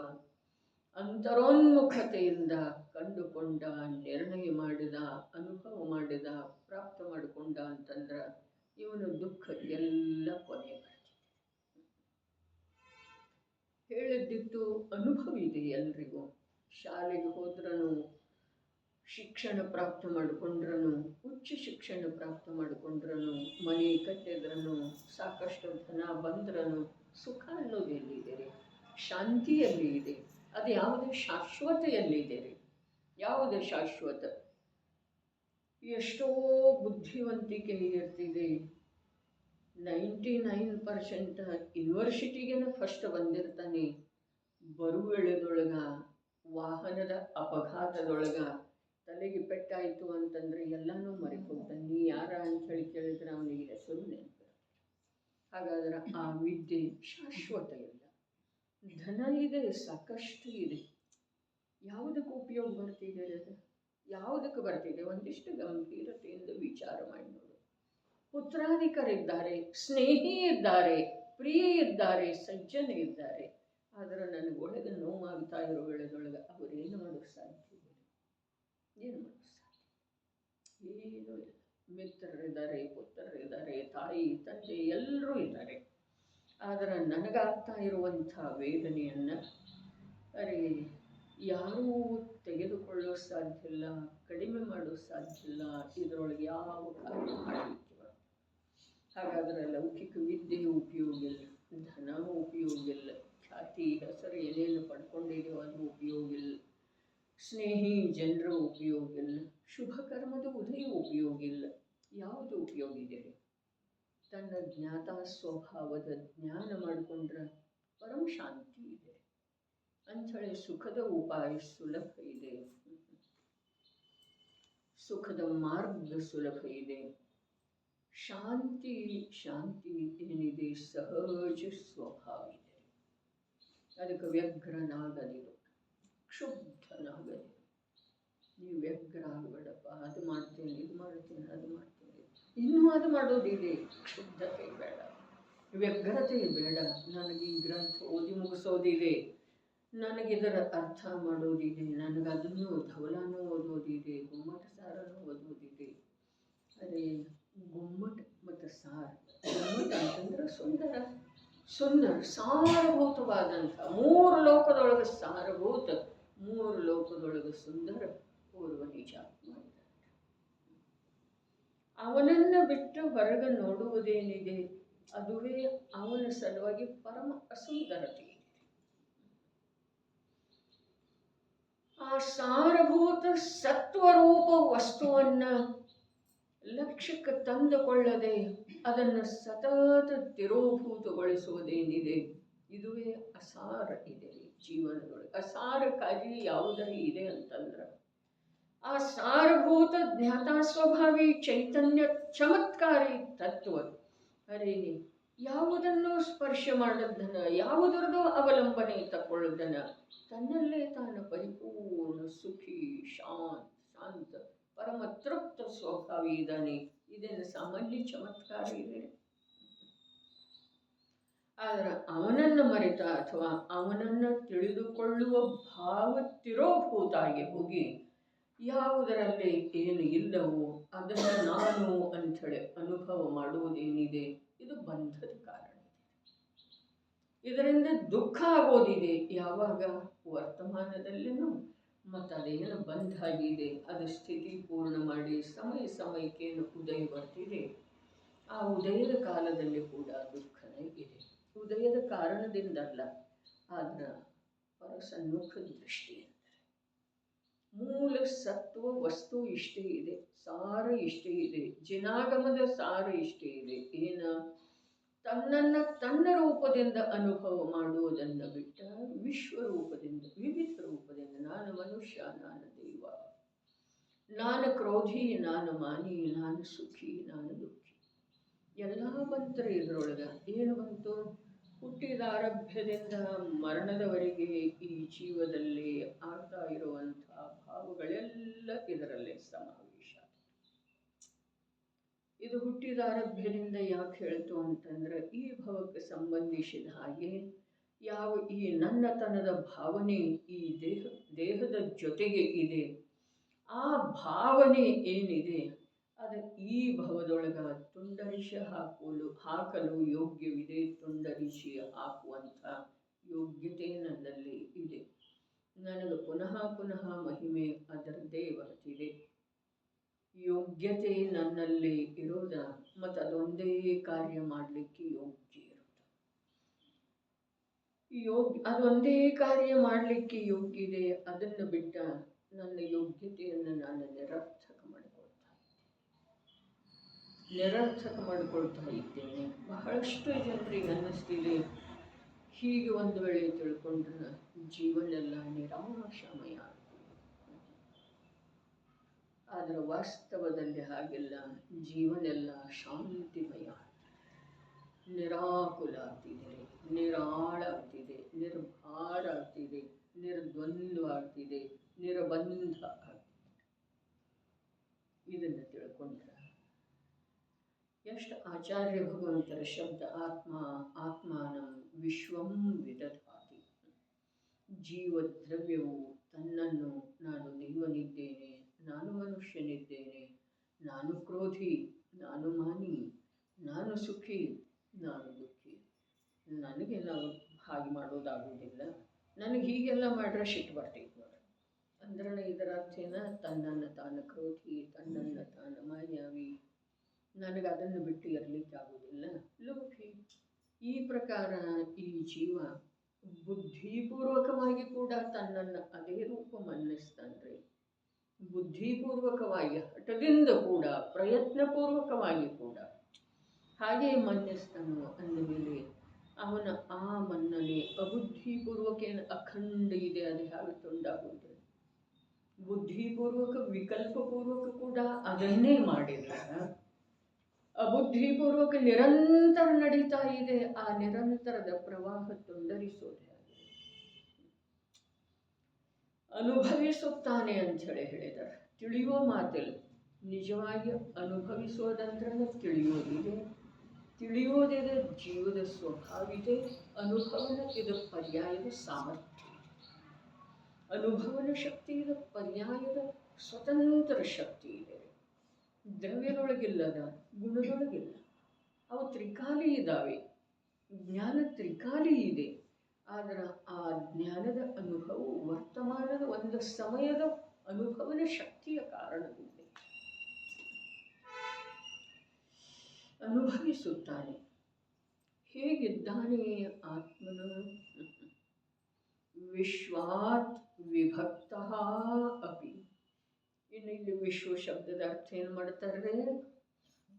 ಅಂತರೋನ್ಮುಖತೆಯಿಂದ ಕಂಡುಕೊಂಡ, ನಿರ್ಣಯ ಮಾಡಿದ, ಅನುಭವ ಮಾಡಿದ, ಪ್ರಾಪ್ತ ಮಾಡಿಕೊಂಡ ಅಂತಂದ್ರೆ ಇವನು ದುಃಖ ಎಲ್ಲ ಕೊನೆ ಬರ್ತಿದೆ. ಹೇಳಿದ್ದಿತ್ತು ಅನುಭವ ಇದೆ ಎಲ್ರಿಗೂ. ಶಾಲೆಗೆ ಹೋದ್ರೂ, ಶಿಕ್ಷಣ ಪ್ರಾಪ್ತ ಮಾಡಿಕೊಂಡ್ರೂ, ಉಚ್ಚ ಶಿಕ್ಷಣ ಪ್ರಾಪ್ತ ಮಾಡಿಕೊಂಡ್ರೂ, ಮನೆ ಕಟ್ಟಿದ್ರೂ, ಸಾಕಷ್ಟು ಧನ ಬಂದ್ರೂ ಸುಖ ಅನ್ನೋದು ಎಲ್ಲಿದೆ ರೀ? ಶಾಂತಿಯಲ್ಲಿ ಇದೆ. ಅದು ಯಾವುದು ಶಾಶ್ವತೆಯಲ್ಲಿದೆ ರೀ? ಯಾವುದು ಶಾಶ್ವತ? ಎಷ್ಟೋ ಬುದ್ಧಿವಂತಿಕೆ ಇರ್ತಿದೆ. 99% ಯೂನಿವರ್ಸಿಟಿಗೇನೆ ಫಸ್ಟ್ ಬಂದಿರ್ತಾನೆ. ಬರುವೆಳೆದೊಳಗ ವಾಹನದ ಅಪಘಾತದೊಳಗ ತಲೆಗೆ ಪೆಟ್ಟಾಯಿತು ಅಂತಂದರೆ ಎಲ್ಲನೂ ಮರೆಕೋಗ್ತಾನೆ. ನೀ ಯಾರ ಅಂಥೇಳಿ ಕೇಳಿದ್ರೆ ಅವನಿಗೆ ಹೆಸರು ನೆನಪು. ಹಾಗಾದ್ರೆ ಆ ವಿದ್ಯೆ ಶಾಶ್ವತ ಇಲ್ಲ. ಧನ ಇದೆ, ಸಾಕಷ್ಟು ಇದೆ, ಯಾವುದಕ್ಕೆ ಉಪಯೋಗ ಬರ್ತಿದೆ? ಅದು ಯಾವುದಕ್ಕೆ ಬರ್ತಿದೆ? ಒಂದಿಷ್ಟು ಗಂಭೀರತೆಯಿಂದ ವಿಚಾರ ಮಾಡಿ ನೋಡು. ಪುತ್ರಾಧಿಕರಿದ್ದಾರೆ, ಸ್ನೇಹಿ ಇದ್ದಾರೆ, ಪ್ರಿಯ ಇದ್ದಾರೆ, ಸಜ್ಜನ ಇದ್ದಾರೆ. ಆದರೆ ನನಗೆ ಒಳಗೆ ನೋವಾಗ್ತಾ ಇರೋ ವೇಳೆದೊಳಗೆ ಅವರೇನು ಮಾಡೋಕ್ಕೆ ಸಾಧ್ಯ ಇದೆ? ಏನು ಮಾಡೋಕ್ಕೆ ಸಾಧ್ಯ? ಏನೂ ಇಲ್ಲ. ಮಿತ್ರರಿದ್ದಾರೆ, ಪುತ್ರರಿದ್ದಾರೆ, ತಾಯಿ ತಂದೆ ಎಲ್ಲರೂ ಇದ್ದಾರೆ. ಆದರೆ ನನಗಾಗ್ತಾ ಇರುವಂಥ ವೇದನೆಯನ್ನು ಅರೆ ಯಾರೂ ತೆಗೆದುಕೊಳ್ಳೋ ಸಾಧ್ಯ ಇಲ್ಲ, ಕಡಿಮೆ ಮಾಡೋ ಸಾಧ್ಯ ಇಲ್ಲ. ಇದರೊಳಗೆ ಯಾವ ಕಾರ್ಯ ಮಾಡಲಿಕ್ಕೆ ಬರ್ತದೆ? ಹಾಗಾದರೆ ಲೌಕಿಕ ವಿದ್ಯೆಯೂ ಉಪಯೋಗ ಇಲ್ಲ, ಧನ ಉಪಯೋಗ ಇಲ್ಲ, ಖ್ಯಾತಿ ಹೆಸರು ಏನೇನು ಪಡ್ಕೊಂಡಿದೆಯೋ ಅದು ಉಪಯೋಗ ಇಲ್ಲ, ಸ್ನೇಹಿ ಜನರ ಉಪಯೋಗ ಇಲ್ಲ, ಶುಭ ಕರ್ಮದ ಉದಯ ಉಪಯೋಗ ಇಲ್ಲ. ಯಾವುದು ಉಪಯೋಗ ಇದೆ? ತನ್ನ ಜ್ಞಾತ ಸ್ವಭಾವದ ಜ್ಞಾನ ಮಾಡಿಕೊಂಡ್ರೆ ಪರಮ ಶಾಂತಿ ಇದೆ. ಅಂಥೇಳಿ ಸುಖದ ಉಪಾಯ ಸುಲಭ ಇದೆ, ಸುಖದ ಮಾರ್ಗ ಸುಲಭ ಇದೆ. ಶಾಂತಿ ಶಾಂತಿ ಏನಿದೆ ಸಹಜ ಸ್ವಭಾವ ಇದೆ. ಅದಕ್ಕೆ ವ್ಯಗ್ರನಾಗದಿರು. ಕ್ಷುಬ್ಧನಾಗದೆ. ನೀವು ವ್ಯಗ್ರ ಆಗಬೇಡಪ್ಪ, ಅದು ಮಾಡ್ತೇನೆ, ಇದು ಮಾಡ್ತೇನೆ, ಅದು ಮಾಡ್ತೇನೆ, ಇನ್ನೂ ಅದು ಮಾಡೋದಿದೆ. ಕ್ಷುಬ್ಧತೆ ಬೇಡ, ವ್ಯಗ್ರತೆ ಬೇಡ. ನನಗೆ ಈ ಗ್ರಂಥ ಓದಿ ಮುಗಿಸೋದಿದೆ, ನನಗಿದರ ಅರ್ಥ ಮಾಡೋದಿದೆ, ನನಗದನ್ನು ಧವಲಾನು ಓದೋದಿದೆ, ಗುಮ್ಮಟ ಸಾರನ್ನು ಓದೋದಿದೆ. ಅದೇ ಗುಮ್ಮಟ ಮತ್ತು ಸಾರ. ಗುಮ್ಮಟ ಅಂತಂದ್ರೆ ಸುಂದರ, ಸುಂದರ ಸಾರಭೂತವಾದಂಥ, ಮೂರು ಲೋಕದೊಳಗೆ ಸಾರಭೂತ, ಮೂರು ಲೋಕದೊಳಗೆ ಸುಂದರ ಪೂರ್ವ ನಿಜಾತ್ಮ ಇದೆ. ಅವನನ್ನು ಬಿಟ್ಟು ಹೊರಗೆ ನೋಡುವುದೇನಿದೆ ಅದುವೇ ಅವನ ಸಲುವಾಗಿ ಪರಮ ಅಸುಂದರತೆ ಇದೆ. ಆ ಸಾರಭೂತ ಸತ್ವರೂಪ ವಸ್ತುವನ್ನ ಲಕ್ಷ್ಯಕ್ಕೆ ತಂದುಕೊಳ್ಳದೆ ಅದನ್ನು ಸತತ ತಿರೋಭೂತಗೊಳಿಸುವುದೇನಿದೆ ಇದುವೇ ಅಸಾರ ಇದೆ ಜೀವನದೊಳಗೆ. ಅಸಾರ ಕಾರ್ಯ ಯಾವುದರ ಇದೆ ಅಂತಂದ್ರೆ ಆ ಸಾರಭೂತ ಜ್ಞಾತಾ ಸ್ವಭಾವಿ ಚೈತನ್ಯ ಚಮತ್ಕಾರಿ ತತ್ವ ಅರೇನೆ ಯಾವುದನ್ನು ಸ್ಪರ್ಶ ಮಾಡದ್ದನ, ಯಾವುದರದೋ ಅವಲಂಬನೆ ತಗೊಳ್ಳದನ, ತನ್ನಲ್ಲೇ ತಾನು ಪರಿಪೂರ್ಣ ಸುಖಿ ಶಾಂತ ಪರಮ ತೃಪ್ತ ಸ್ವಭಾವಿ ಇದ್ದಾನೆ. ಇದೇನು ಸಾಮಾನ್ಯ ಚಮತ್ಕಾರ ಇದೆ? ಆದರೆ ಅವನನ್ನು ಮರೆತ ಅಥವಾ ಅವನನ್ನು ತಿಳಿದುಕೊಳ್ಳುವ ಭಾವ ತಿರೋಭೂತಾಗಿ ಹೋಗಿ ಯಾವುದರಲ್ಲಿ ಏನು ಇಲ್ಲವೋ ಅದನ್ನು ನಾನು ಅಂಥೇಳಿ ಅನುಭವ ಮಾಡುವುದೇನಿದೆ ಇದು ಬಂಧದ ಕಾರಣ. ಇದರಿಂದ ದುಃಖ ಆಗೋದಿದೆ ಯಾವಾಗ ವರ್ತಮಾನದಲ್ಲಿನೂ. ಮತ್ತು ಅದೇನು ಬಂಧ ಆಗಿದೆ ಅದು ಸ್ಥಿತಿ ಪೂರ್ಣ ಮಾಡಿ ಸಮಯಕ್ಕೇನು ಉದಯ ಬರ್ತಿದೆ ಆ ಉದಯದ ಕಾಲದಲ್ಲಿ ಕೂಡ ದುಃಖನೇ ಇದೆ. ಉದಯದ ಕಾರಣದಿಂದಲ್ಲ, ಆದ್ರೆ ಪರಸನ್ಮುಖ ದೃಷ್ಟಿ ಅಂದರೆ ಮೂಲ ಸತ್ವ ವಸ್ತು ಇಷ್ಟೇ ಇದೆ, ಸಾರ ಇಷ್ಟೇ ಇದೆ, ಜಿನಾಗಮದ ಸಾರ ಇಷ್ಟೇ ಇದೆ. ಏನ ತನ್ನನ್ನು ತನ್ನ ರೂಪದಿಂದ ಅನುಭವ ಮಾಡುವುದನ್ನು ಬಿಟ್ಟ ವಿಶ್ವರೂಪದಿಂದ ವಿವಿಧ ರೂಪದಿಂದ ನಾನು ಮನುಷ್ಯ, ನಾನು ದೈವ, ನಾನು ಕ್ರೋಧಿ, ನಾನು ಮಾನಿ, ನಾನು ಸುಖಿ, ನಾನು ದುಃಖಿ ಎಲ್ಲ ಬಂತರೆ ಇದರೊಳಗೆ. ಏನು ಬಂತು? ಹುಟ್ಟಿದ ಆರಭ್ಯದಿಂದ ಮರಣದವರೆಗೆ ಈ ಜೀವದಲ್ಲಿ ಆಗ್ತಾ ಇರುವಂಥ ಭಾವಗಳೆಲ್ಲ ಇದರಲ್ಲೇ ಸಮಾವೇಶ. ಇದು ಹುಟ್ಟಿದ ಆರಭ್ಯದಿಂದ ಯಾಕೆ ಹೇಳ್ತು ಅಂತಂದ್ರೆ ಈ ಭಾವಕ್ಕೆ ಸಂಬಂಧಿಸಿದ ಹಾಗೆ ಯಾವ ಈ ನನ್ನತನದ ಭಾವನೆ ಈ ದೇಹದ ಜೊತೆಗೆ ಇದೆ, ಆ ಭಾವನೆ ಏನಿದೆ ಅದು ಈ ಭವದೊಳಗ ತುಂಡರಿಸಿ ಹಾಕಲು ಯೋಗ್ಯವಿದೆ. ತುಂಡರಿಸಿ ಹಾಕುವಂಥ ಯೋಗ್ಯತೆ ನನ್ನಲ್ಲಿ ಇದೆ. ನನಗೆ ಪುನಃ ಪುನಃ ಮಹಿಮೆ ಅದರದ್ದೇ ಬರ್ತಿದೆ. ಯೋಗ್ಯತೆ ನನ್ನಲ್ಲಿ ಇರೋದ ಮತ್ತು ಅದೊಂದೇ ಕಾರ್ಯ ಮಾಡಲಿಕ್ಕೆ ಯೋಗ್ಯ ಇರುತ್ತೆ. ಅದೊಂದೇ ಕಾರ್ಯ ಮಾಡಲಿಕ್ಕೆ ಯೋಗ್ಯ ಇದೆ. ಅದನ್ನು ಬಿಟ್ಟ ನನ್ನ ಯೋಗ್ಯತೆಯನ್ನು ನಾನು ನಿರರ್ಥಕ ಮಾಡಿಕೊಳ್ತಾ ಇದ್ದೇನೆ. ಬಹಳಷ್ಟು ಜನರಿಗೆ ಅನ್ನಿಸ್ತಿದೆ ಹೀಗೆ ಒಂದು ವೇಳೆ ತಿಳ್ಕೊಂಡ್ರೆ ಜೀವನೆಲ್ಲ ನಿರಾಶಮಯ. ಆದರೆ ವಾಸ್ತವದಲ್ಲಿ ಹಾಗೆಲ್ಲ. ಜೀವನೆಲ್ಲ ಶಾಂತಿಮಯ, ನಿರಾಕುಲ ಆಗ್ತಿದೆ, ನಿರಾಳ ಆಗ್ತಿದೆ, ನಿರ್ಭಾರ ಆಗ್ತಿದೆ, ನಿರ್ದ್ವಂದ್ವ ಆಗ್ತಿದೆ, ನಿರಬಂಧ ಆಗ್ತಿದೆ. ಇದನ್ನು ತಿಳ್ಕೊಂಡ್ರೆ ಎಷ್ಟು ಆಚಾರ್ಯ ಭಗವಂತರ ಶಬ್ದ ಆತ್ಮಾನಂ ವಿಶ್ವಂ ವಿದಧಾತಿ. ಜೀವದ್ರವ್ಯವು ತನ್ನನ್ನು ನಾನು ದೇವನಿದ್ದೇನೆ, ನಾನು ಮನುಷ್ಯನಿದ್ದೇನೆ, ನಾನು ಕ್ರೋಧಿ, ನಾನು ಮಾನಿ, ನಾನು ಸುಖಿ, ನಾನು ದುಃಖಿ, ನನಗೆ ನಾವು ಹಾಗೆ ಮಾಡೋದಾಗುವುದಿಲ್ಲ, ನನಗೆ ಹೀಗೆಲ್ಲ ಮಾಡ್ರೆ ಸಿಟ್ಟು ಬರ್ತೈತೆ ನೋಡಿ ಅಂದ್ರೆ ಇದರ ಅರ್ಥೇನ ತನ್ನನ್ನು ತಾನು ಕ್ರೋಧಿ, ತನ್ನನ್ನು ತಾನು ಮಾಯಾವಿ, ನನಗೆ ಅದನ್ನು ಬಿಟ್ಟು ಇರಲಿಕ್ಕೆ ಆಗುವುದಿಲ್ಲ, ಲೋಭಿ. ಈ ಪ್ರಕಾರ ಈ ಜೀವ ಬುದ್ಧಿಪೂರ್ವಕವಾಗಿ ಕೂಡ ತನ್ನನ್ನು ಅದೇ ರೂಪ ಮನ್ನಿಸ್ತಾನ್ರಿ. ಬುದ್ಧಿಪೂರ್ವಕವಾಗಿ ಹಠದಿಂದ ಕೂಡ ಪ್ರಯತ್ನಪೂರ್ವಕವಾಗಿ ಕೂಡ ಹಾಗೆ ಮನ್ನಿಸ್ತಾನೋ ಅಂದಮೇಲೆ ಅವನ ಆ ಮನ್ನಣೆ ಅಬುದ್ಧಿಪೂರ್ವಕ ಏನು ಅಖಂಡ ಇದೆ ಅದು ಹೇಗೆ ತುಂಡಾಗುವುದು? ಬುದ್ಧಿಪೂರ್ವಕ ವಿಕಲ್ಪಪೂರ್ವಕ ಕೂಡ ಅದನ್ನೇ ಮಾಡಿಲ್ಲ. ಅಬುದ್ಧಿಪೂರ್ವಕ ನಿರಂತರ ನಡೀತಾ ಇದೆ. ಆ ನಿರಂತರದ ಪ್ರವಾಹ ತುಂಡರಿಸೋದು ಹೇಗೆ? ಅನುಭವಿಸುತ್ತಾನೆ ಅಂಥೇಳಿ ಹೇಳಿದ್ದಾರೆ. ತಿಳಿಯುವ ಮಾತಿಲ್ಲ, ನಿಜವಾಗಿ ಅನುಭವಿಸೋದಂದ್ರೆ ತಿಳಿಯೋದಿದೆ, ತಿಳಿಯೋದಿದೆ ಜೀವದ ಸ್ವಭಾವ ಇದೆ, ಅನುಭವನ ಇದು ಪರ್ಯಾಯದ ಸಾಮರ್ಥ್ಯ, ಅನುಭವನ ಶಕ್ತಿ ಇದು ಪರ್ಯಾಯದ ಸ್ವತಂತ್ರ ಶಕ್ತಿ ಇದೆ. ದ್ರವ್ಯದೊಳಗಿಲ್ಲದ ಗುಣದೊಳಗಿಲ್ಲ, ಅವು ತ್ರಿಕಾಲಿ ಇದ್ದಾವೆ, ಜ್ಞಾನ ತ್ರಿಕಾಲಿ ಇದೆ. ಆದರೆ ಆ ಜ್ಞಾನದ ಅನುಭವವು ವರ್ತಮಾನದ ಒಂದು ಸಮಯದ ಅನುಭವನ ಶಕ್ತಿಯ ಕಾರಣದಿಂದ ಅನುಭವಿಸುತ್ತಾನೆ. ಹೇಗಿದ್ದಾನೆ ಆತ್ಮನು? ವಿಶ್ವಾತ್ ವಿಭಕ್ತ ಅಪಿ. ಇನ್ನು ಇಲ್ಲಿ ವಿಶ್ವ ಶಬ್ದದ ಅರ್ಥ ಏನು ಮಾಡ್ತಾರೆ?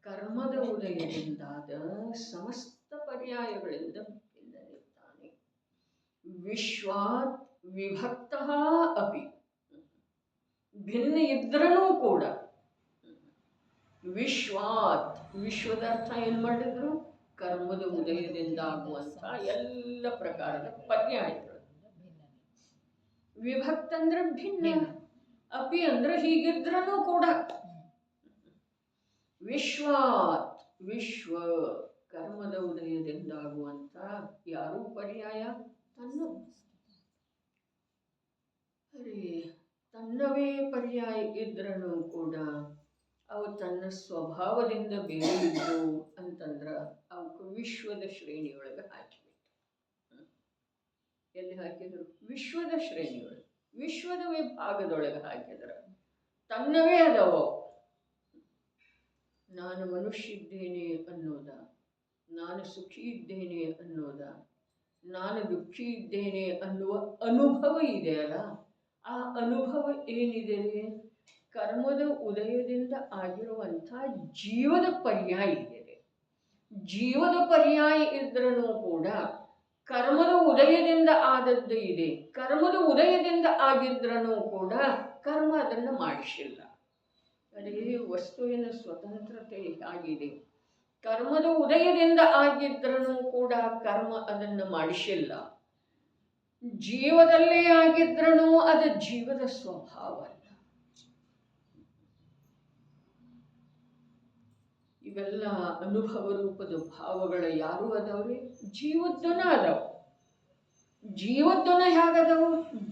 ಕರ್ಮದ ಉದಯದಿಂದಾದ ಸಮಸ್ತ ಪರ್ಯಾಯಗಳಿಂದ ಭಿನ್ನನಿರ್ತಾನೆ. ವಿಶ್ವಾತ್ ವಿಭಕ್ತ ಅಪಿ, ಭಿನ್ನ ಇದ್ರೂ ಕೂಡ ವಿಶ್ವಾತ್, ವಿಶ್ವದ ಅರ್ಥ ಏನು ಮಾಡಿದ್ರು? ಕರ್ಮದ ಉದಯದಿಂದ ಆಗುವಂಥ ಎಲ್ಲ ಪ್ರಕಾರದ ಪರ್ಯಾಯಗಳು. ವಿಭಕ್ತ ಅಂದ್ರೆ ಭಿನ್ನ, ಅಪಿ ಅಂದ್ರೆ ಹೀಗಿದ್ರೂ ಕೂಡ. ವಿಶ್ವಾತ್, ವಿಶ್ವ ಕರ್ಮದ ಉದಯದಿಂದ ಆಗುವಂಥ ಯಾರೂ ಪರ್ಯಾಯ ತನ್ನ, ತನ್ನವೇ ಪರ್ಯಾಯ ಇದ್ರೂ ಕೂಡ ಅವು ತನ್ನ ಸ್ವಭಾವದಿಂದ ಬೇರೆ ಇದ್ದು ಅಂತಂದ್ರೆ ಅವಕ್ಕೆ ವಿಶ್ವದ ಶ್ರೇಣಿಯೊಳಗೆ ಹಾಕಿಬಿಟ್ಟು. ಎಲ್ಲಿ ಹಾಕಿದ್ರು? ವಿಶ್ವದ ಶ್ರೇಣಿಯೊಳಗೆ, ವಿಶ್ವದ ವಿಭಾಗದೊಳಗೆ ಹಾಕಿದ್ರು. ತನ್ನವೇ ಅದವ. ನಾನು ಮನುಷ್ಯ ಇದ್ದೇನೆ ಅನ್ನೋದ, ನಾನು ಸುಖಿ ಇದ್ದೇನೆ ಅನ್ನೋದ, ನಾನು ದುಃಖಿ ಇದ್ದೇನೆ ಅನ್ನುವ ಅನುಭವ ಇದೆಯಲ್ಲ, ಆ ಅನುಭವ ಏನಿದೆ? ಕರ್ಮದ ಉದಯದಿಂದ ಆಗಿರುವಂಥ ಜೀವದ ಪರ್ಯಾಯ ಇದೆ. ಜೀವದ ಪರ್ಯಾಯ ಇದ್ರೂ ಕೂಡ ಕರ್ಮದ ಉದಯದಿಂದ ಆದದ್ದು ಇದೆ. ಕರ್ಮದ ಉದಯದಿಂದ ಆಗಿದ್ರೂ ಕೂಡ ಕರ್ಮ ಅದನ್ನು ಮಾಡಿಸಿಲ್ಲ. ಅದೇ ವಸ್ತುವಿನ ಸ್ವತಂತ್ರತೆ ಆಗಿದೆ. ಕರ್ಮದ ಉದಯದಿಂದ ಆಗಿದ್ರೂ ಕೂಡ ಕರ್ಮ ಅದನ್ನು ಮಾಡಿಸಿಲ್ಲ. ಜೀವದಲ್ಲೇ ಆಗಿದ್ರೂ ಅದು ಜೀವದ ಸ್ವಭಾವ ಅಲ್ಲ. ಇವೆಲ್ಲ ಅನುಭವ ರೂಪದ ಭಾವಗಳ ಯಾರು ಅದಾವ್ರಿ? ಜೀವದ್ದನ ಅದಾವ. ಜೀವದ್ದನ ಹೇಗದವು?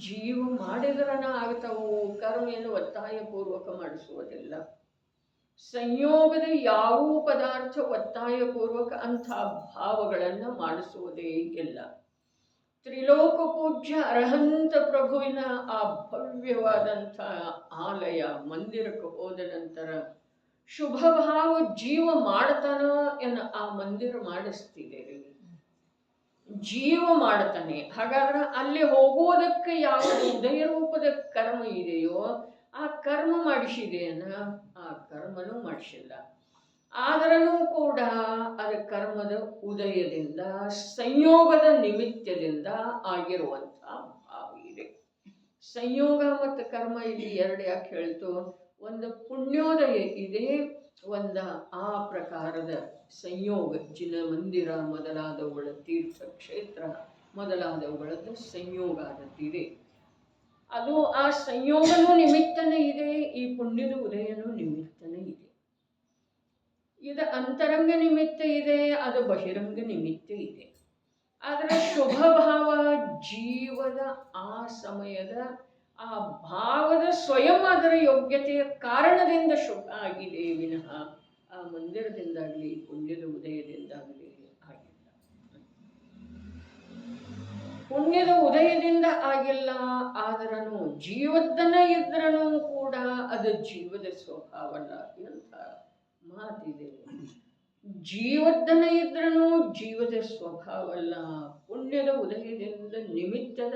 ಜೀವ ಮಾಡಿದ್ರನ ಆಗ್ತಾವು. ಕರ್ಮ ಏನು ಒತ್ತಾಯ ಪೂರ್ವಕ ಮಾಡಿಸುವುದಿಲ್ಲ. ಸಂಯೋಗದ ಯಾವ ಪದಾರ್ಥ ಒತ್ತಾಯ ಪೂರ್ವಕ ಅಂಥ ಭಾವಗಳನ್ನು ಮಾಡಿಸುವುದೇ ಇಲ್ಲ. ತ್ರಿಲೋಕ ಪೂಜ್ಯ ಅರ್ಹಂತ ಪ್ರಭುವಿನ ಆ ಭವ್ಯವಾದಂಥ ಆಲಯ ಮಂದಿರಕ್ಕೆ ಹೋದ ನಂತರ ಶುಭ ಭಾವ ಜೀವ ಮಾಡ್ತಾನ ಎನ್ನ ಆ ಮಂದಿರ ಮಾಡಿಸ್ತಿದೆ. ಜೀವ ಮಾಡ್ತಾನೆ. ಹಾಗಾದ್ರೆ ಅಲ್ಲಿ ಹೋಗುವುದಕ್ಕೆ ಯಾವ ಉದಯ ರೂಪದ ಕರ್ಮ ಇದೆಯೋ ಆ ಕರ್ಮ ಮಾಡಿಸಿದೆಯನ್ನ? ಆ ಕರ್ಮನೂ ಮಾಡಿಸಿಲ್ಲ. ಆದ್ರೂ ಕೂಡ ಅದು ಕರ್ಮದ ಉದಯದಿಂದ ಸಂಯೋಗದ ನಿಮಿತ್ತದಿಂದ ಆಗಿರುವಂಥ ಭಾವ ಇದೆ. ಸಂಯೋಗ ಮತ್ತು ಕರ್ಮ ಇಲ್ಲಿ ಎರಡು ಯಾಕೆ ಹೇಳ್ತು? ಒಂದು ಪುಣ್ಯೋದಯ ಇದೆ, ಒಂದು ಆ ಪ್ರಕಾರದ ಸಂಯೋಗ, ಜಿನ ಮಂದಿರ ಮೊದಲಾದವುಗಳ ತೀರ್ಥಕ್ಷೇತ್ರ ಮೊದಲಾದವುಗಳದ್ದು ಸಂಯೋಗ ಆದದ್ದಿದೆ. ಅದು ಆ ಸಂಯೋಗನೂ ನಿಮಿತ್ತನೇ ಇದೆ, ಈ ಪುಣ್ಯದ ಉದಯನೂ ನಿಮಿತ್ತನೇ ಇದೆ. ಇದು ಅಂತರಂಗ ನಿಮಿತ್ತ ಇದೆ, ಅದು ಬಹಿರಂಗ ನಿಮಿತ್ತ ಇದೆ. ಆದರೆ ಶುಭ ಭಾವ ಜೀವದ ಆ ಸಮಯದ ಆ ಭಾವದ ಸ್ವಯಂ ಅದರ ಯೋಗ್ಯತೆಯ ಕಾರಣದಿಂದ ಶುಭ ಆಗಿದೆ ವಿನಃ ಆ ಮಂದಿರದಿಂದಾಗಲಿ ಪುಣ್ಯದ ಉದಯದಿಂದಾಗಲಿ ಆಗಿಲ್ಲ. ಪುಣ್ಯದ ಉದಯದಿಂದ ಆಗಿಲ್ಲ. ಆದರೂ ಜೀವದ್ದನ ಇದ್ರೂ ಕೂಡ ಅದು ಜೀವದ ಸ್ವಭಾವ ಅಲ್ಲ ಅಂತ ಮಾತಿದೆ. ಜೀವದ್ದನ ಇದ್ರೂ ಜೀವದ ಸ್ವಭಾವ ಅಲ್ಲ. ಪುಣ್ಯದ ಉದಯದಿಂದ ನಿಮಿತ್ತದ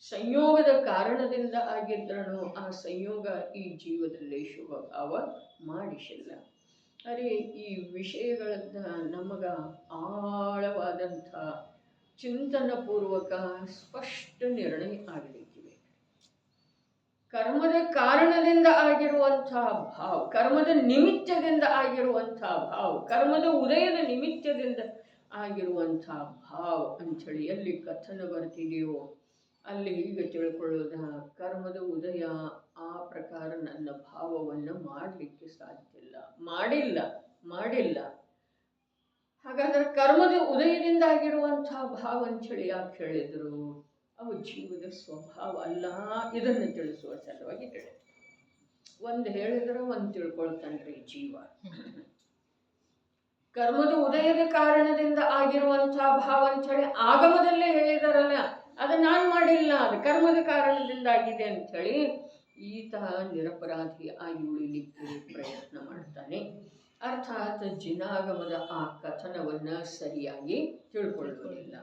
ಸಂಯೋಗದ ಕಾರಣದಿಂದ ಆಗಿದ್ರೂ ಆ ಸಂಯೋಗ ಈ ಜೀವದಲ್ಲಿ ಶುಭ ಭಾವ ಮಾಡಿಸಿಲ್ಲ. ಅರೆ ಈ ವಿಷಯಗಳನ್ನ ನಮಗ ಆಳವಾದಂಥ ಚಿಂತನ ಪೂರ್ವಕ ಸ್ಪಷ್ಟ ನಿರ್ಣಯ ಆಗಲಿಕ್ಕಿವೆ. ಕರ್ಮದ ಕಾರಣದಿಂದ ಆಗಿರುವಂಥ ಭಾವ, ಕರ್ಮದ ನಿಮಿತ್ತದಿಂದ ಆಗಿರುವಂಥ ಭಾವ, ಕರ್ಮದ ಉದಯದ ನಿಮಿತ್ತದಿಂದ ಆಗಿರುವಂಥ ಭಾವ ಅಂಥೇಳಿ ಎಲ್ಲಿ ಕಥನ ಬರ್ತಿದೆಯೋ ಅಲ್ಲಿ ಹೀಗೆ ತಿಳ್ಕೊಳ್ಳೋದ ಕರ್ಮದ ಉದಯ ಆ ಪ್ರಕಾರ ನನ್ನ ಭಾವವನ್ನು ಮಾಡಲಿಕ್ಕೆ ಸಾಧ್ಯ ಇಲ್ಲ, ಮಾಡಿಲ್ಲ. ಹಾಗಾದ್ರೆ ಕರ್ಮದ ಉದಯದಿಂದ ಆಗಿರುವಂತಹ ಭಾವ ಅಂಥೇಳಿ ಯಾಕೆ ಹೇಳಿದ್ರು? ಅವು ಜೀವದ ಸ್ವಭಾವ ಅಲ್ಲ, ಇದನ್ನು ತಿಳಿಸುವ ಸಲುವಾಗಿ ಹೇಳಿದ್ರು. ಒಂದು ಹೇಳಿದ್ರೆ ಒಂದು ತಿಳ್ಕೊಳ್ತಾನ್ರಿ ಜೀವ. ಕರ್ಮದ ಉದಯದ ಕಾರಣದಿಂದ ಆಗಿರುವಂತಹ ಭಾವ ಅಂಥೇಳಿ ಆಗಮದಲ್ಲೇ ಹೇಳಿದಾರಲ್ಲ, ಅದು ನಾನು ಮಾಡಿಲ್ಲ, ಅದು ಕರ್ಮದ ಕಾರಣದಿಂದ ಆಗಿದೆ ಅಂಥೇಳಿ ಈತ ನಿರಪರಾಧಿ ಆಗಿ ಉಳಿಲಿಕ್ಕೆ ಪ್ರಯತ್ನ ಮಾಡ್ತಾನೆ. ಅರ್ಥಾತ್ ಜಿನಾಗಮದ ಆ ಕಥನವನ್ನು ಸರಿಯಾಗಿ ತಿಳ್ಕೊಳ್ಳುವುದಿಲ್ಲ.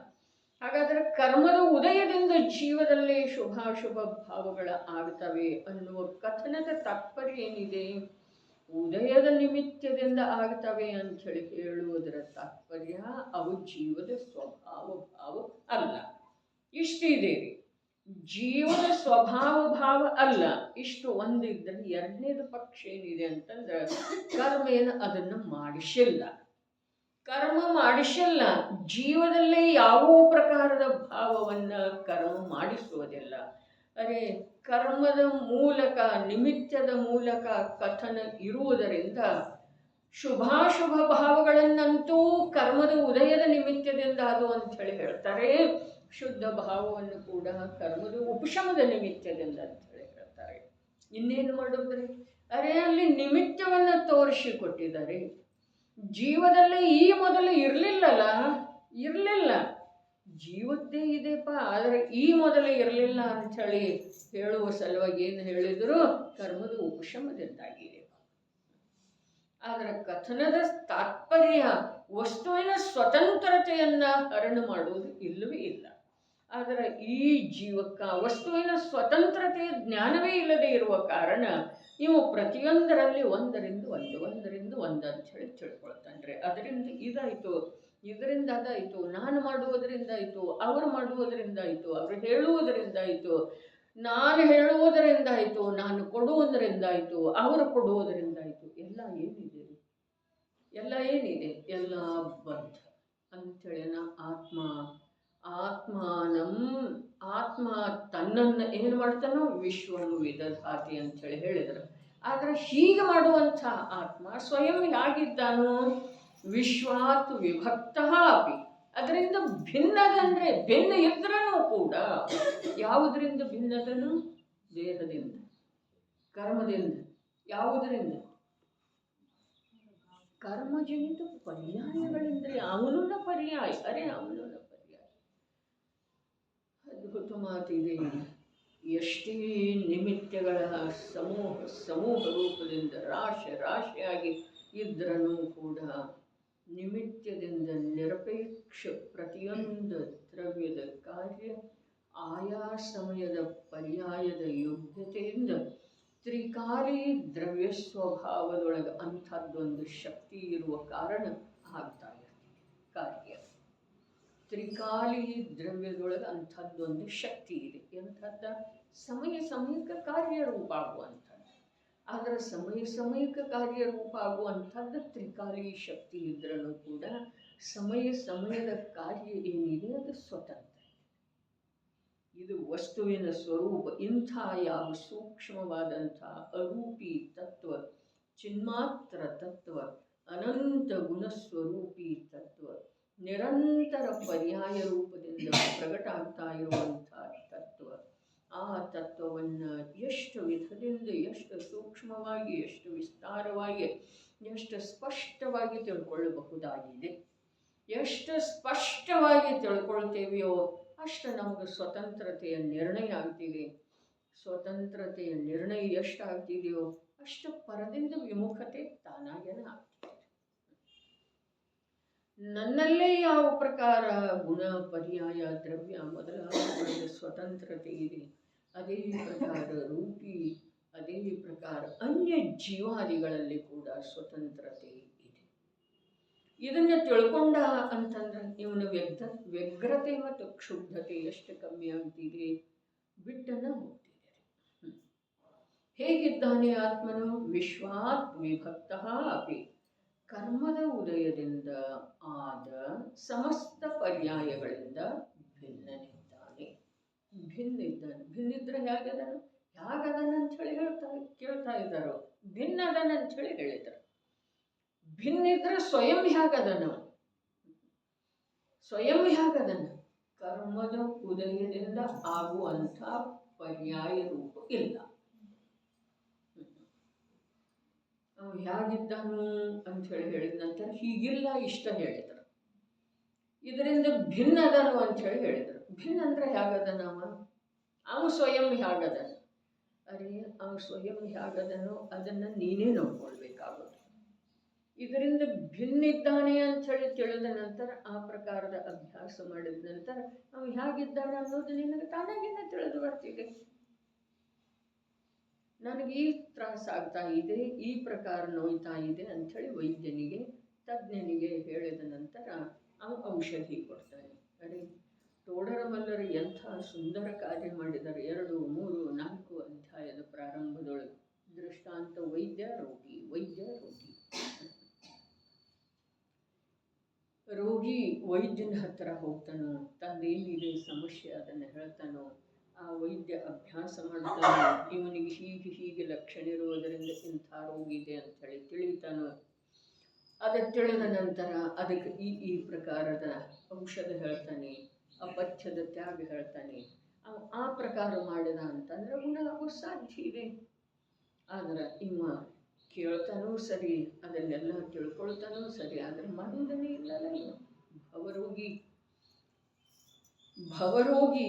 ಹಾಗಾದರೆ ಕರ್ಮದ ಉದಯದಿಂದ ಜೀವದಲ್ಲಿ ಶುಭಾಶುಭ ಭಾವಗಳ ಆಗ್ತವೆ ಅನ್ನುವ ಕಥನದ ತಾತ್ಪರ್ಯ ಏನಿದೆ? ಉದಯದ ನಿಮಿತ್ತದಿಂದ ಆಗ್ತವೆ ಅಂಥೇಳಿ ಹೇಳುವುದರ ತಾತ್ಪರ್ಯ ಅವು ಜೀವದ ಸ್ವಭಾವ ಭಾವ ಅಲ್ಲ. ಇಷ್ಟಿದೆ ರೀ, ಜೀವದ ಸ್ವಭಾವ ಭಾವ ಅಲ್ಲ. ಇಷ್ಟು ಒಂದಿದ್ದರೆ ಎರಡನೇದು ಪಕ್ಷ ಏನಿದೆ ಅಂತಂದ್ರೆ ಕರ್ಮೇನ ಅದನ್ನು ಮಾಡಿಸಿಲ್ಲ. ಕರ್ಮ ಮಾಡಿಸಿಲ್ಲ, ಜೀವದಲ್ಲೇ ಯಾವ ಪ್ರಕಾರದ ಭಾವವನ್ನು ಕರ್ಮ ಮಾಡಿಸುವುದಿಲ್ಲ. ಅರೆ ಕರ್ಮದ ಮೂಲಕ ನಿಮಿತ್ತದ ಮೂಲಕ ಕಥನ ಇರುವುದರಿಂದ ಶುಭಾಶುಭ ಭಾವಗಳನ್ನಂತೂ ಕರ್ಮದ ಉದಯದ ನಿಮಿತ್ತದಿಂದ ಅದು ಅಂಥೇಳಿ ಹೇಳ್ತಾರೆ. ಶುದ್ಧ ಭಾವವನ್ನು ಕೂಡ ಕರ್ಮದ ಉಪಶಮದ ನಿಮಿತ್ತದಿಂದ ಅಂಥೇಳಿ ಹೇಳ್ತಾರೆ. ಇನ್ನೇನು ಮಾಡೋದ್ರಿ? ಅರೆ ಅಲ್ಲಿ ನಿಮಿತ್ತವನ್ನು ತೋರಿಸಿಕೊಟ್ಟಿದ್ದಾರೆ. ಜೀವದಲ್ಲಿ ಈ ಮೊದಲು ಇರಲಿಲ್ಲ, ಜೀವದ್ದೇ ಇದೆಪ್ಪ, ಆದರೆ ಈ ಮೊದಲು ಇರಲಿಲ್ಲ ಅಂಥೇಳಿ ಹೇಳುವ ಸಲುವಾಗಿ ಏನು ಹೇಳಿದ್ರು? ಕರ್ಮದ ಉಪಶಮದಿಂದಾಗಿದೆ. ಆದರೆ ಕಥನದ ತಾತ್ಪರ್ಯ ವಸ್ತುವಿನ ಸ್ವತಂತ್ರತೆಯನ್ನ ಹರಣ ಮಾಡುವುದು ಇಲ್ಲವೇ ಇಲ್ಲ. ಆದರೆ ಈ ಜೀವಕ್ಕ ವಸ್ತುವಿನ ಸ್ವತಂತ್ರತೆಯ ಜ್ಞಾನವೇ ಇಲ್ಲದೆ ಇರುವ ಕಾರಣ ನೀವು ಪ್ರತಿಯೊಂದರಲ್ಲಿ ಒಂದರಿಂದ ಒಂದು ಅಂತ ಹೇಳಿ ತಿಳ್ಕೊಳ್ತಾನ್ರಿ. ಅದರಿಂದ ಇದಾಯಿತು, ಇದರಿಂದ ಅದಾಯಿತು, ನಾನು ಮಾಡುವುದರಿಂದ ಆಯಿತು, ಅವರು ಮಾಡುವುದರಿಂದ ಆಯಿತು, ಅವರು ಹೇಳುವುದರಿಂದ ಆಯಿತು, ನಾನು ಹೇಳುವುದರಿಂದ ಆಯಿತು, ನಾನು ಕೊಡುವುದರಿಂದ ಆಯಿತು, ಅವರು ಕೊಡುವುದರಿಂದ ಆಯಿತು. ಎಲ್ಲ ಏನಿದೆ? ಎಲ್ಲ ಬದ್ಧ ಅಂಥೇಳಿ ಆತ್ಮ ತನ್ನನ್ನು ಏನು ಮಾಡ್ತಾನೋ ವಿಶ್ವಂ ವಿದಧಾತಿ ಅಂಥೇಳಿ ಹೇಳಿದರು. ಆದರೆ ಹೀಗೆ ಮಾಡುವಂಥ ಆತ್ಮ ಸ್ವಯಂ ಹೇಗಿದ್ದಾನೋ? ವಿಶ್ವಾತ್ ವಿಭಕ್ತ ಅಪಿ. ಅದರಿಂದ ಭಿನ್ನದಂದ್ರೆ ಭಿನ್ನ ಇದ್ರೂ ಕೂಡ ಯಾವುದರಿಂದ ಭಿನ್ನದನು? ದೇಹದಿಂದ, ಕರ್ಮದಿಂದ. ಯಾವುದರಿಂದ? ಕರ್ಮಜನಿತ ಪರ್ಯಾಯಗಳಿಂದಲೇ. ಅವನನ್ನ ಪರ್ಯಾಯ, ಅವನನ್ನ ಪರ್ಯಾಯ. ಅದ್ಭುತ ಮಾತಿದೆ. ಎಷ್ಟೇ ನಿಮಿತ್ತಗಳ ಸಮೂಹ ರೂಪದಿಂದ ರಾಶಿಯಾಗಿ ಇದ್ರೂ ಕೂಡ ನಿಮಿತ್ತದಿಂದ ನಿರಪೇಕ್ಷ ಪ್ರತಿಯೊಂದು ದ್ರವ್ಯದ ಕಾರ್ಯ ಆಯಾ ಸಮಯದ ಪರ್ಯಾಯದ ಯೋಗ್ಯತೆಯಿಂದ ತ್ರಿಕಾಲಿ ದ್ರವ್ಯ ಸ್ವಭಾವದೊಳಗೆ ಅಂಥದ್ದೊಂದು ಶಕ್ತಿ ಇರುವ ಕಾರಣ ಆಗ್ತಾ ಇರ್ತದೆ ಕಾರ್ಯ. ತ್ರಿಕಾಲಿ ದ್ರವ್ಯದೊಳಗೆ ಅಂಥದ್ದೊಂದು ಶಕ್ತಿ ಇದೆ. ಎಂಥದ್ದ? ಸಮಯಕ್ಕೆ ಕಾರ್ಯರೂಪ ಆಗುವಂಥದ್ದು. ಆದರೆ ಸಮಯಕ್ಕೆ ಕಾರ್ಯರೂಪ ಆಗುವಂಥದ್ದು ತ್ರಿಕಾಲಿ ಶಕ್ತಿ ಇದ್ರೂ ಕೂಡ ಸಮಯದ ಕಾರ್ಯ ಏನಿದೆ ಅದು ಸ್ವತಂತ್ರ. ಇದು ವಸ್ತುವಿನ ಸ್ವರೂಪ. ಇಂಥ ಯಾವ ಸೂಕ್ಷ್ಮವಾದಂಥ ಅರೂಪಿ ತತ್ವ, ಚಿನ್ಮಾತ್ರ ತತ್ವ, ಅನಂತ ಗುಣಸ್ವರೂಪಿ ತತ್ವ, ನಿರಂತರ ಪರ್ಯಾಯ ರೂಪದಿಂದ ಪ್ರಕಟ ಆಗ್ತಾ ಇರುವಂಥ ತತ್ವ, ಆ ತತ್ವವನ್ನು ಎಷ್ಟು ವಿಧದಿಂದ, ಎಷ್ಟು ಸೂಕ್ಷ್ಮವಾಗಿ, ಎಷ್ಟು ವಿಸ್ತಾರವಾಗಿ, ಎಷ್ಟು ಸ್ಪಷ್ಟವಾಗಿ ತಿಳ್ಕೊಳ್ಳಬಹುದಾಗಿದೆ. ಎಷ್ಟು ಸ್ಪಷ್ಟವಾಗಿ ತಿಳ್ಕೊಳ್ತೇವೆಯೋ ಅಷ್ಟು ನಮಗೆ ಸ್ವತಂತ್ರತೆಯ ನಿರ್ಣಯ ಆಗ್ತಿದೆ. ಸ್ವತಂತ್ರತೆಯ ನಿರ್ಣಯ ಎಷ್ಟಾಗ್ತಿದೆಯೋ ಅಷ್ಟು ಪರದಿಂದ ವಿಮುಖತೆ ತಾನಾಗೇನೆ ಆಗ್ತಿದೆ. ನನ್ನಲ್ಲೇ ಯಾವ ಪ್ರಕಾರ ಗುಣ, ಪರ್ಯಾಯ, ದ್ರವ್ಯ ಮೊದಲಾದ ಸ್ವತಂತ್ರತೆ ಇದೆ, ಅದೇ ಪ್ರಕಾರ ರೂಪಿ, ಅದೇ ಪ್ರಕಾರ ಅನ್ಯ ಜೀವಾದಿಗಳಲ್ಲಿ ಕೂಡ ಸ್ವತಂತ್ರತೆ ಇದೆ. ಇದನ್ನು ತಿಳ್ಕೊಂಡ ಅಂತಂದ್ರೆ ಇವನ ವ್ಯಗ್ರತೆ ಮತ್ತು ಕ್ಷುಬ್ಧತೆ ಎಷ್ಟು ಕಮ್ಮಿ ಆಗ್ತಿದೆ, ಬಿಟ್ಟನ್ನು ಹೋಗ್ತಿದೆ. ಹೇಗಿದ್ದಾನೆ ಆತ್ಮನು? ವಿಶ್ವಾತ್ ವಿಭಕ್ತ ಅಪಿ. ಕರ್ಮದ ಉದಯದಿಂದ ಆದ ಸಮಸ್ತ ಪರ್ಯಾಯಗಳಿಂದ ಭಿನ್ನನಿದ್ದಾನೆ. ಭಿನ್ನ ಇದ್ದಾನೆ. ಭಿನ್ನಿದ್ರೆ ಹೇಗದನು ಹೇಗದನ ಅಂಥೇಳಿ ಕೇಳ್ತಾ ಇದ್ದಾರೋ. ಭಿನ್ನ ಅದನ ಅಂಥೇಳಿ ಹೇಳಿದರು. ಭಿನ್ನಿದ್ರೆ ಸ್ವಯಂ ಹೇಗದನು, ಸ್ವಯಂ ಹೇಗದನ. ಕರ್ಮದ ಉದಯದಿಂದ ಆಗುವಂಥ ಪರ್ಯಾಯ ರೂಪ ಇಲ್ಲ. ಅವನು ಹೇಗಿದ್ದನು ಅಂಥೇಳಿ ಹೇಳಿದ ನಂತರ ಹೀಗಿಲ್ಲ ಇಷ್ಟ ಹೇಳಿದರು. ಇದರಿಂದ ಭಿನ್ನ ಅದನು ಅಂಥೇಳಿ ಹೇಳಿದರು. ಭಿನ್ನ ಅಂದರೆ ಹೇಗದನ ಅವನು ಸ್ವಯಂ ಹೇಗದನು. ಅರೆ ಅವನು ಸ್ವಯಂ ಹೇಗದನೋ ಅದನ್ನು ನೀನೇ ನೋಡ್ಕೊಳ್ಬೇಕಾಗುತ್ತೆ. ಇದರಿಂದ ಭಿನ್ನಿದ್ದಾನೆ ಅಂಥೇಳಿ ತಿಳಿದ ನಂತರ ಆ ಪ್ರಕಾರದ ಅಭ್ಯಾಸ ಮಾಡಿದ ನಂತರ ಅವನು ಹೇಗಿದ್ದಾನೆ ಅನ್ನೋದು ನಿನಗೆ ತಾನಾಗೇನೆ ತಿಳಿದು ಬರ್ತಿದೆ. ನನಗೆ ಈ ತ್ರಾಸಾಗ್ತಾ ಇದೆ, ಈ ಪ್ರಕಾರ ನೋಯ್ತಾ ಇದೆ ಅಂಥೇಳಿ ವೈದ್ಯನಿಗೆ ತಜ್ಞನಿಗೆ ಹೇಳಿದ ನಂತರ ಅವನು ಔಷಧಿ ಕೊಡ್ತಾನೆ. ಅರೆ ತೋಡರ ಮಲ್ಲರು ಎಂಥ ಸುಂದರ ಕಾರ್ಯ ಮಾಡಿದ್ದಾರೆ. 2, 3, 4 ಅಧ್ಯಾಯದ ಪ್ರಾರಂಭದೊಳಗೆ ದೃಷ್ಟಾಂತ ವೈದ್ಯ ರೋಗಿ, ವೈದ್ಯ ರೋಗಿ. ರೋಗಿ ವೈದ್ಯನ ಹತ್ತಿರ ಹೋಗ್ತಾನೋ, ತಂದೇನಿದೆ ಸಮಸ್ಯೆ ಅದನ್ನು ಹೇಳ್ತಾನೋ. ಆ ವೈದ್ಯ ಅಭ್ಯಾಸ ಮಾಡ್ತಾನೋ, ಇವನಿಗೆ ಹೀಗೆ ಲಕ್ಷಣ ಇರುವುದರಿಂದ ಇಂಥ ರೋಗ ಇದೆ ಅಂಥೇಳಿ ತಿಳಿತಾನೋ. ಅದಕ್ಕೆ ತಿಳಿದ ನಂತರ ಅದಕ್ಕೆ ಈ ಪ್ರಕಾರದ ಔಷಧ ಹೇಳ್ತಾನೆ, ಅಪಥ್ಯದ ತ್ಯಾಗ ಹೇಳ್ತಾನೆ. ಆ ಪ್ರಕಾರ ಮಾಡಿದ ಅಂತಂದ್ರೆ ಗುಣ ಆಗೋ ಸಾಧ್ಯ ಇದೆ. ಆದ್ರೆ ಇವ ಕೇಳ್ತಾನೂ ಸರಿ, ಅದನ್ನೆಲ್ಲ ತಿಳ್ಕೊಳ್ತಾನೂ ಸರಿ, ಆದರೆ ಮಾಡುವುದನ್ನೇ ಇಲ್ಲಲ್ಲ. ಇವ ಭವರೋಗಿ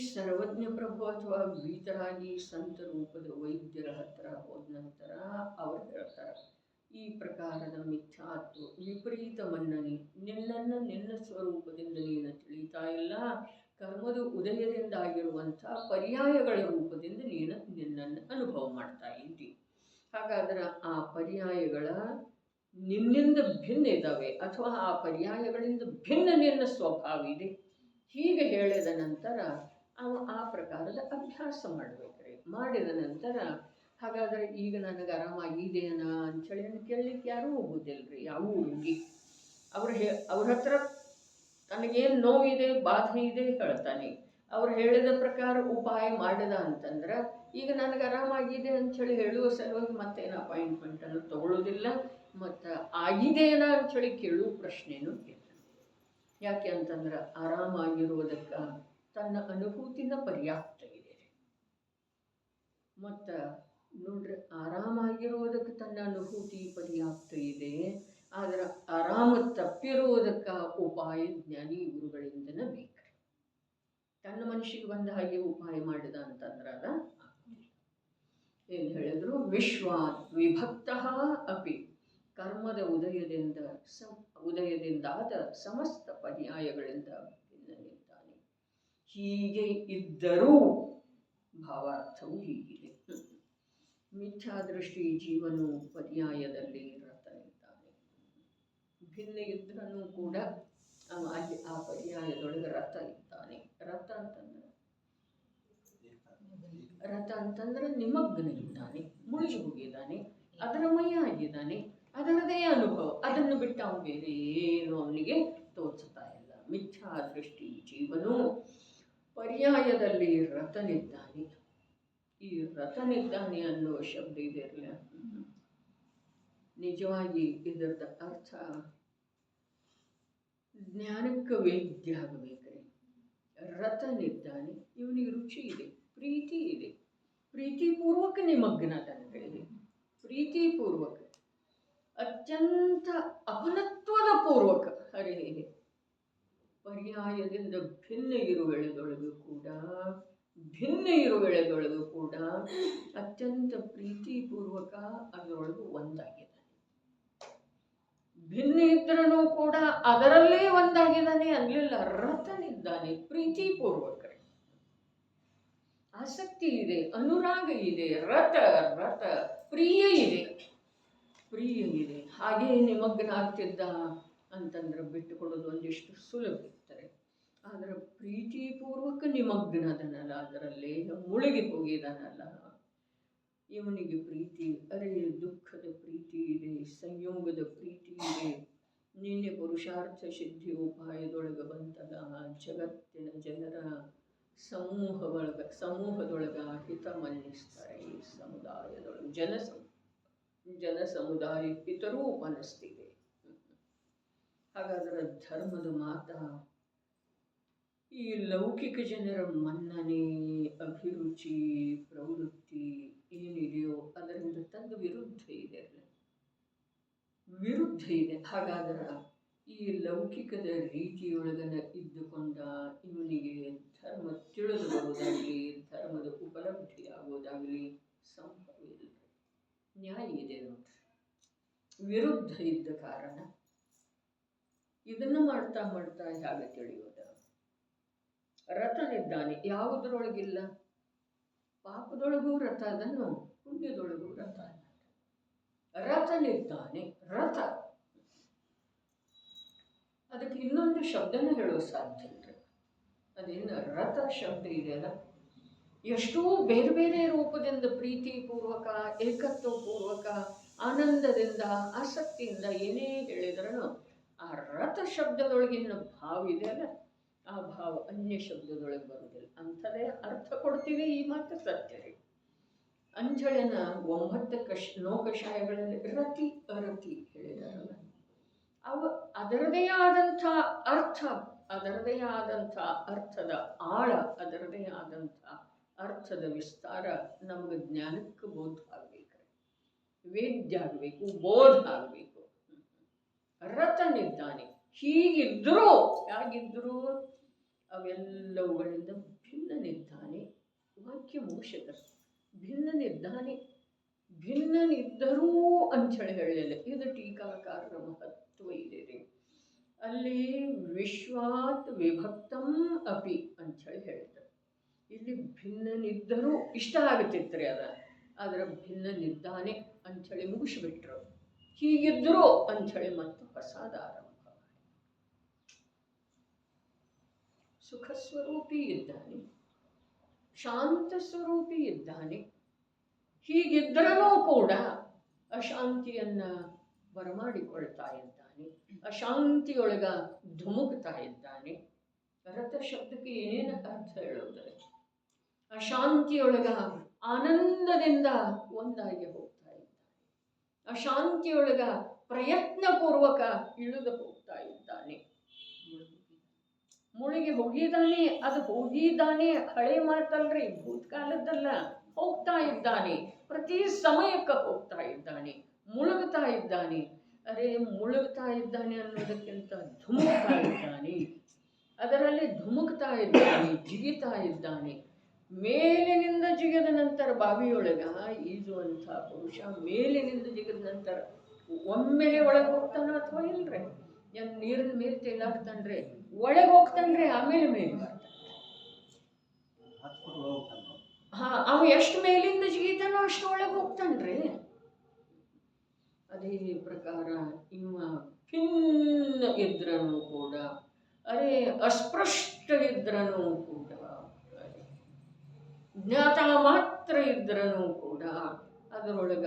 ಸರ್ವಜ್ಞ ಪ್ರಭು ಅಥವಾ ಭೀತರಾಗಿ ಸಂತ ರೂಪದ ವೈದ್ಯರ ಹತ್ರ ಹೋದ ನಂತರ ಅವರು ಹೇಳ್ತಾರೆ, ಈ ಪ್ರಕಾರದ ಮಿಥ್ಯಾತ್ವ ವಿಪರೀತ ಮನ್ನಣೆ, ನಿನ್ನನ್ನು ನಿನ್ನ ಸ್ವರೂಪದಿಂದ ನೀನು ತಿಳಿತಾ ಇಲ್ಲ. ಕರ್ಮದ ಉದಯದಿಂದ ಆಗಿರುವಂಥ ಪರ್ಯಾಯಗಳ ರೂಪದಿಂದ ನೀನು ನಿನ್ನನ್ನು ಅನುಭವ ಮಾಡ್ತಾ ಇದ್ದಿ. ಹಾಗಾದ್ರೆ ಆ ಪರ್ಯಾಯಗಳ ನಿನ್ನಿಂದ ಭಿನ್ನ ಇದ್ದಾವೆ, ಅಥವಾ ಆ ಪರ್ಯಾಯಗಳಿಂದ ಭಿನ್ನ ನಿನ್ನ ಸ್ವಭಾವ ಇದೆ. ಹೀಗೆ ಹೇಳಿದ ನಂತರ ಆ ಪ್ರಕಾರದ ಅಭ್ಯಾಸ ಮಾಡಬೇಕ್ರಿ. ಮಾಡಿದ ನಂತರ ಹಾಗಾದರೆ ಈಗ ನನಗೆ ಆರಾಮಾಗಿದೆಯನ ಅಂಥೇಳಿ ಕೇಳಲಿಕ್ಕೆ ಯಾರೂ ಹೋಗೋದಿಲ್ಲರಿ. ಯಾವೂ ಹೋಗಿ ಅವ್ರ ಹತ್ರ ತನಗೇನು ನೋವಿದೆ, ಬಾಧೆ ಇದೆ ಹೇಳ್ತಾನೆ. ಅವ್ರು ಹೇಳಿದ ಪ್ರಕಾರ ಉಪಾಯ ಮಾಡಿದ ಅಂತಂದ್ರೆ ಈಗ ನನಗೆ ಆರಾಮಾಗಿದೆ ಅಂಥೇಳಿ ಹೇಳುವ ಸಲುವಾಗಿ ಮತ್ತೇನು ಅಪಾಯಿಂಟ್ಮೆಂಟನ್ನು ತಗೊಳ್ಳೋದಿಲ್ಲ, ಮತ್ತು ಆಗಿದೆಯೇನ ಅಂಥೇಳಿ ಕೇಳುವ ಪ್ರಶ್ನೆನೂ ಇಲ್ಲ. ಯಾಕೆ ಅಂತಂದ್ರೆ ಆರಾಮಾಗಿರುವುದಕ್ಕೆ ತನ್ನ ಅನುಭೂತಿನ ಪರ್ಯಾಪ್ತ ಇದೆ. ಮತ್ತು ನೋಡ್ರಿ, ಆರಾಮಾಗಿರುವುದಕ್ಕೆ ತನ್ನ ಅನುಭೂತಿ ಪರ್ಯಾಪ್ತ ಇದೆ. ಆದರೆ ಆರಾಮ ತಪ್ಪಿರುವುದಕ್ಕೆ ಉಪಾಯ ಜ್ಞಾನಿ ಗುರುಗಳಿಂದನೇ ಬೇಕು. ತನ್ನ ಮನುಷ್ಯಗೆ ಬಂದ ಹಾಗೆ ಉಪಾಯ ಮಾಡಿದ ಅಂತಂದ್ರೆ ಅದ ಏನು ಹೇಳಿದ್ರು, ವಿಶ್ವಾತ್ ವಿಭಕ್ತ ಅಪಿ ಕರ್ಮದ ಉದಯದಿಂದಾದ ಸಮಸ್ತ ಪರ್ಯಾಯಗಳಿಂದ ಭಿನ್ನನಿದ್ದಾನೆ. ಹೀಗೆ ಇದ್ದರೂ ಭಾವಾರ್ಥವು ಹೀಗಿದೆ. ಮಿಥ್ಯಾದೃಷ್ಟಿ ಜೀವನು ಪರ್ಯಾಯದಲ್ಲಿ ರತ ಇದ್ದಾನೆ. ಭಿನ್ನ ಇದ್ರೂ ಕೂಡ ಅಲ್ಲಿ ಆ ಪರ್ಯಾಯದೊಳಗೆ ರತ ಇದ್ದಾನೆ. ರಥ ಅಂತಂದ್ರೆ ನಿಮಗ್ನ ಇದ್ದಾನೆ, ಮುಳುಗಿ ಹೋಗಿದ್ದಾನೆ, ಅದರ ಮಯ ಆಗಿದ್ದಾನೆ, ಅದರದೇ ಅನುಭವ. ಅದನ್ನು ಬಿಟ್ಟು ಅವನು ಬೇರೆ ಏನು ಅವನಿಗೆ ತೋಚುತ್ತಾ ಇಲ್ಲ. ಮಿಥ್ಯಾದೃಷ್ಟಿ ಜೀವನು ಪರ್ಯಾಯದಲ್ಲಿ ರಥನಿದ್ದಾನೆ. ಈ ರಥನಿದ್ದಾನೆ ಅನ್ನುವ ಶಬ್ದ ಇದೆಯಲ್ಲ, ನಿಜವಾಗಿ ಇದರದ ಅರ್ಥ ಜ್ಞಾನಕ್ಕೆ ವೇದ್ಯ ಆಗಬೇಕ್ರಿ. ರಥನಿದ್ದಾನೆ, ಇವನಿಗೆ ರುಚಿ ಇದೆ, ಪ್ರೀತಿ ಇದೆ, ಪ್ರೀತಿಪೂರ್ವಕ ನಿಮಗ್ನತನಗಳಿದೆ. ಪ್ರೀತಿಪೂರ್ವಕ, ಅತ್ಯಂತ ಅಪನತ್ವದ ಪೂರ್ವಕ. ಹರೇ ಪರ್ಯಾಯದಿಂದ ಭಿನ್ನ ಇರುವೆಳೆದೊಳಗೂ ಕೂಡ ಅತ್ಯಂತ ಪ್ರೀತಿಪೂರ್ವಕ ಅದರೊಳಗೂ ಒಂದಾಗಿದ್ದಾನೆ. ಭಿನ್ನ ಇದ್ರೂ ಕೂಡ ಅದರಲ್ಲೇ ಒಂದಾಗಿದ್ದಾನೆ ಅನ್ನಲಿಲ್ಲ. ರಥನಿದ್ದಾನೆ, ಪ್ರೀತಿಪೂರ್ವಕ, ಆಸಕ್ತಿ ಇದೆ, ಅನುರಾಗ ಇದೆ, ರಥ ಪ್ರಿಯ ಇದೆ. ಹಾಗೇ ನಿಮಗ್ನ ಆಗ್ತಿದ್ದ ಅಂತಂದ್ರೆ ಬಿಟ್ಟುಕೊಡೋದು ಒಂದಿಷ್ಟು ಸುಲಭ ಇರ್ತಾರೆ. ಆದರೆ ಪ್ರೀತಿಪೂರ್ವಕ ನಿಮಗ್ನದನಲ್ಲ, ಅದರಲ್ಲೇ ಮುಳುಗಿ ಹೋಗಿದಾನಲ್ಲ, ಇವನಿಗೆ ಪ್ರೀತಿ, ಅರೆ ದುಃಖದ ಪ್ರೀತಿ ಇದೆ, ಸಂಯೋಗದ ಪ್ರೀತಿ ಇದೆ. ನಿನ್ನೆ ಪುರುಷಾರ್ಥ ಸಿದ್ಧಿ ಉಪಾಯದೊಳಗೆ ಬಂತಲ್ಲ, ಜಗತ್ತಿನ ಜನರ ಸಮೂಹದೊಳಗ ಹಿತ ಮನ್ನಿಸ್ತಾರೆ. ಈ ಸಮುದಾಯದೊಳಗೆ ಜನ ಸಮುದಾಯ ಹಿತರೂ ಮನಸ್ತಿದೆ. ಹಾಗಾದ್ರೆ ಧರ್ಮದ ಮಾತ ಈ ಲೌಕಿಕ ಜನರ ಮನ್ನಣೆ, ಅಭಿರುಚಿ, ಪ್ರವೃತ್ತಿ ಏನಿದೆಯೋ ಅದರಿಂದ ತನ್ನ ವಿರುದ್ಧ ಇದೆ. ಹಾಗಾದ್ರೆ ಈ ಲೌಕಿಕದ ರೀತಿಯೊಳಗನ ಇದ್ದುಕೊಂಡ ಇವನಿಗೆ ಧರ್ಮ ತಿಳಿದು ಬರುವುದಾಗಲಿ, ಧರ್ಮದ ಉಪಲಬ್ಧಿ ಆಗುವುದಾಗಲಿ ಸಂಭವವಿಲ್ಲ. ನ್ಯಾಯ ಇದೆ ನೋಡ್ರಿ. ವಿರುದ್ಧ ಇದ್ದ ಕಾರಣ ಇದನ್ನು ಮಾಡ್ತಾ ಹೇಗೆ ತಿಳಿಯೋದ? ರಥನಿದ್ದಾನೆ, ಯಾವುದರೊಳಗಿಲ್ಲ? ಪಾಪದೊಳಗೂ ರಥ ಅದನ್ನು, ಪುಣ್ಯದೊಳಗೂ ರಥ. ರಥನಿದ್ದಾನೆ, ರಥ. ಅದಕ್ಕೆ ಇನ್ನೊಂದು ಶಬ್ದನ ಹೇಳೋ ಸಾಧ್ಯ ಇಲ್ರಿ. ಅದೇನು ರಥ ಶಬ್ದ ಇದೆಯಲ್ಲ, ಎಷ್ಟೋ ಬೇರೆ ಬೇರೆ ರೂಪದಿಂದ ಪ್ರೀತಿಪೂರ್ವಕ, ಏಕತ್ವಪೂರ್ವಕ, ಆನಂದದಿಂದ, ಆಸಕ್ತಿಯಿಂದ ಏನೇ ಹೇಳಿದ್ರೂ ಆ ರಥ ಶಬ್ದದೊಳಗಿನ ಭಾವ ಇದೆಯಲ್ಲ, ಆ ಭಾವ ಅನ್ಯ ಶಬ್ದದೊಳಗೆ ಬರುವುದಿಲ್ಲ. ಅಂಥದೇ ಅರ್ಥ ಕೊಡ್ತೀವಿ. ಈ ಮಾತು ಸತ್ಯ ರೀ. ಅಂಜಳನ 9 ಲೋಕಶಾಹಿಗಳಲ್ಲಿ ರತಿ ಅರತಿ ಹೇಳಿದಾರಲ್ಲ, ಅವು ಅದರದೇ ಆದಂಥ ಅರ್ಥ, ಅದರದೇ ಆದಂಥ ಅರ್ಥದ ಆಳ, ಅದರದೇ ಆದಂಥ ಅರ್ಥದ ವಿಸ್ತಾರ ನಮಗೆ ಜ್ಞಾನಕ್ಕೆ ಬೋಧ ಆಗಬೇಕು, ವೇದ್ಯ ಆಗಬೇಕು, ಬೋಧ ಆಗಬೇಕು. ರಥನಿದ್ದಾನೆ. ಹೀಗಿದ್ದರೂ ಯಾಗಿದ್ದರೂ ಅವೆಲ್ಲವುಗಳಿಂದ ಭಿನ್ನನಿದ್ದಾನೆ. ವಾಕ್ಯ ಮೋಕ್ಷದ ಭಿನ್ನನಿದ್ದರೂ ಅಂಥೇಳಿ ಹೇಳಲಿಲ್ಲ. ಇದು ಟೀಕಾಕಾರರ ಮಹತ್ವ ಇದೆ ರೀ. ಅಲ್ಲಿ ವಿಶ್ವಾತ್ ವಿಭಕ್ತಂ ಅಪಿ ಅಂಥೇಳಿ ಹೇಳಿದರು. ಇಲ್ಲಿ ಭಿನ್ನನಿದ್ದರೂ ಇಷ್ಟ ಆಗುತ್ತಿತ್ತು ಅದ, ಅದರ ಭಿನ್ನನಿದ್ದಾನೆ ಅಂಥೇಳಿ ಮುಗಿಸ್ಬಿಟ್ರು. ಹೀಗಿದ್ದರೂ ಅಂಥೇಳಿ ಮತ್ತು ಹೊಸದ ಆರಂಭ. ಸುಖ ಸ್ವರೂಪಿ ಇದ್ದಾನೆ, ಶಾಂತ ಸ್ವರೂಪಿ ಇದ್ದಾನೆ. ಹೀಗಿದ್ದರೂ ಕೂಡ ಅಶಾಂತಿಯನ್ನ ಬರಮಾಡಿಕೊಳ್ತಾ ಇದ್ದಾನೆ, ಅಶಾಂತಿಯೊಳಗ ಧುಮುಕ್ತಾ ಇದ್ದಾನೆ. ರಥ ಶಬ್ದಕ್ಕೆ ಏನೇನು ಅರ್ಥ ಹೇಳೋದ್ರೆ, ಅಶಾಂತಿಯೊಳಗ ಆನಂದದಿಂದ ಒಂದಾಗಿ ಹೋಗ್ತಾ ಇದ್ದಾನೆ, ಅಶಾಂತಿಯೊಳಗ ಪ್ರಯತ್ನಪೂರ್ವಕ ಇಳಿದು ಹೋಗ್ತಾ ಇದ್ದಾನೆ. ಮುಳುಗಿ ಹೋಗಿದ್ದಾನೆ, ಅದು ಹೋಗಿದ್ದಾನೆ ಹಳೆ ಮಾತಲ್ರಿ, ಭೂತಕಾಲದ್ದಲ್ಲ. ಹೋಗ್ತಾ ಇದ್ದಾನೆ, ಪ್ರತಿ ಸಮಯಕ್ಕೆ ಹೋಗ್ತಾ ಇದ್ದಾನೆ, ಮುಳುಗ್ತಾ ಇದ್ದಾನೆ. ಅರೆ ಮುಳುಗ್ತಾ ಇದ್ದಾನೆ ಅನ್ನೋದಕ್ಕಿಂತ ಧುಮುಕ್ತಾ ಇದ್ದಾನೆ, ಅದರಲ್ಲಿ ಧುಮುಕ್ತಾ ಇದ್ದಾನೆ, ಜಿಗಿತಾ ಇದ್ದಾನೆ. ಮೇಲಿನಿಂದ ಜಿಗಿದ ನಂತರ ಬಾವಿಯೊಳಗ ಈಜುವಂಥ ಪುರುಷ ಮೇಲಿನಿಂದ ಜಿಗಿದ ನಂತರ ಒಮ್ಮೆಲೆ ಒಳಗೆ ಹೋಗ್ತಾನ ಅಥವಾ ಇಲ್ರಿ? ನೀರಿನ ಮೇಲೆ ತೇಲಾಡ್ತಾನ್ರಿ, ಒಳಗೆ ಹೋಗ್ತಾನ್ರಿ, ಆಮೇಲೆ ಮೇಲೆ ಬರ್ತಾನೆ. ಅವ ಎಷ್ಟು ಮೇಲಿಂದ ಜಿಗಿತಾನೋ ಅಷ್ಟು ಒಳಗೆ ಹೋಗ್ತಾನ್ರಿ. ಅದೇ ಪ್ರಕಾರ ಇವ ಭಿನ್ನ ಇದ್ರನು ಕೂಡ, ಅರೆ ಅಸ್ಪೃಷ್ಟ ಇದ್ರನು ಕೂಡ, ಜ್ಞಾತ ಮಾತ್ರ ಇದ್ರನು ಕೂಡ ಅದರೊಳಗ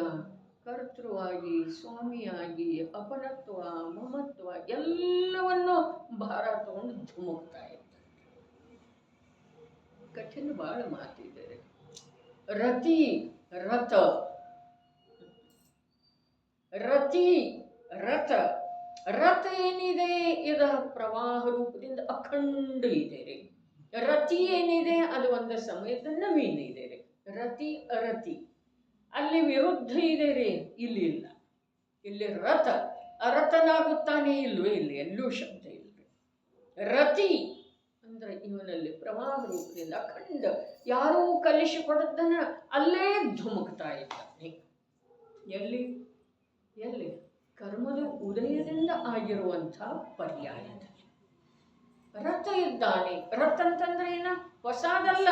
ಕರ್ತೃವಾಗಿ, ಸ್ವಾಮಿಯಾಗಿ, ಅಪನತ್ವ, ಮಮತ್ವ ಎಲ್ಲವನ್ನು ಭಾರ ತಗೊಂಡು ಧುಮುಕ್ತಾ ಇದ್ದಾರೆ. ಕಠಿಣ ಭಾಳ ಮಾತಿದ್ದಾರೆ. ರತಿ ರಥ, ರತಿ ರಥ. ರಥ ಏನಿದೆ ಇದ ಪ್ರವಾಹ ರೂಪದಿಂದ ಅಖಂಡ ಇದೆ ರೀ. ರತಿ ಏನಿದೆ ಅದು ಒಂದು ಸಮಯದ ನವೀನ ಇದೆ ರೀ. ರತಿ ಅರತಿ ಅಲ್ಲಿ ವಿರುದ್ಧ ಇದೆ ರೀ, ಇಲ್ಲಿ ಇಲ್ಲ. ಇಲ್ಲಿ ರಥ ಅರಥನಾಗುತ್ತಾನೆ, ಇಲ್ವೇ ಇಲ್ಲಿ ಎಲ್ಲೂ ಶಬ್ದ ಇಲ್ರಿ. ರತಿ ಅಂದ್ರೆ ಇವನಲ್ಲಿ ಪ್ರವಾಹ ರೂಪದಿಂದ ಅಖಂಡ, ಯಾರೂ ಕಲಿಸಿಕೊಡದನ್ನ ಅಲ್ಲೇ ಧುಮುಕ್ತಾ ಇದ್ದಾನೆ. ಎಲ್ಲಿ ಎಲ್ಲಿ ಕರ್ಮದ ಉದಯದಿಂದ ಆಗಿರುವಂಥ ಪರ್ಯಾಯದಲ್ಲಿ ರಥ ಇದ್ದಾನೆ. ರಥ ಅಂತಂದ್ರೆ ಏನ? ಹೊಸದಲ್ಲ,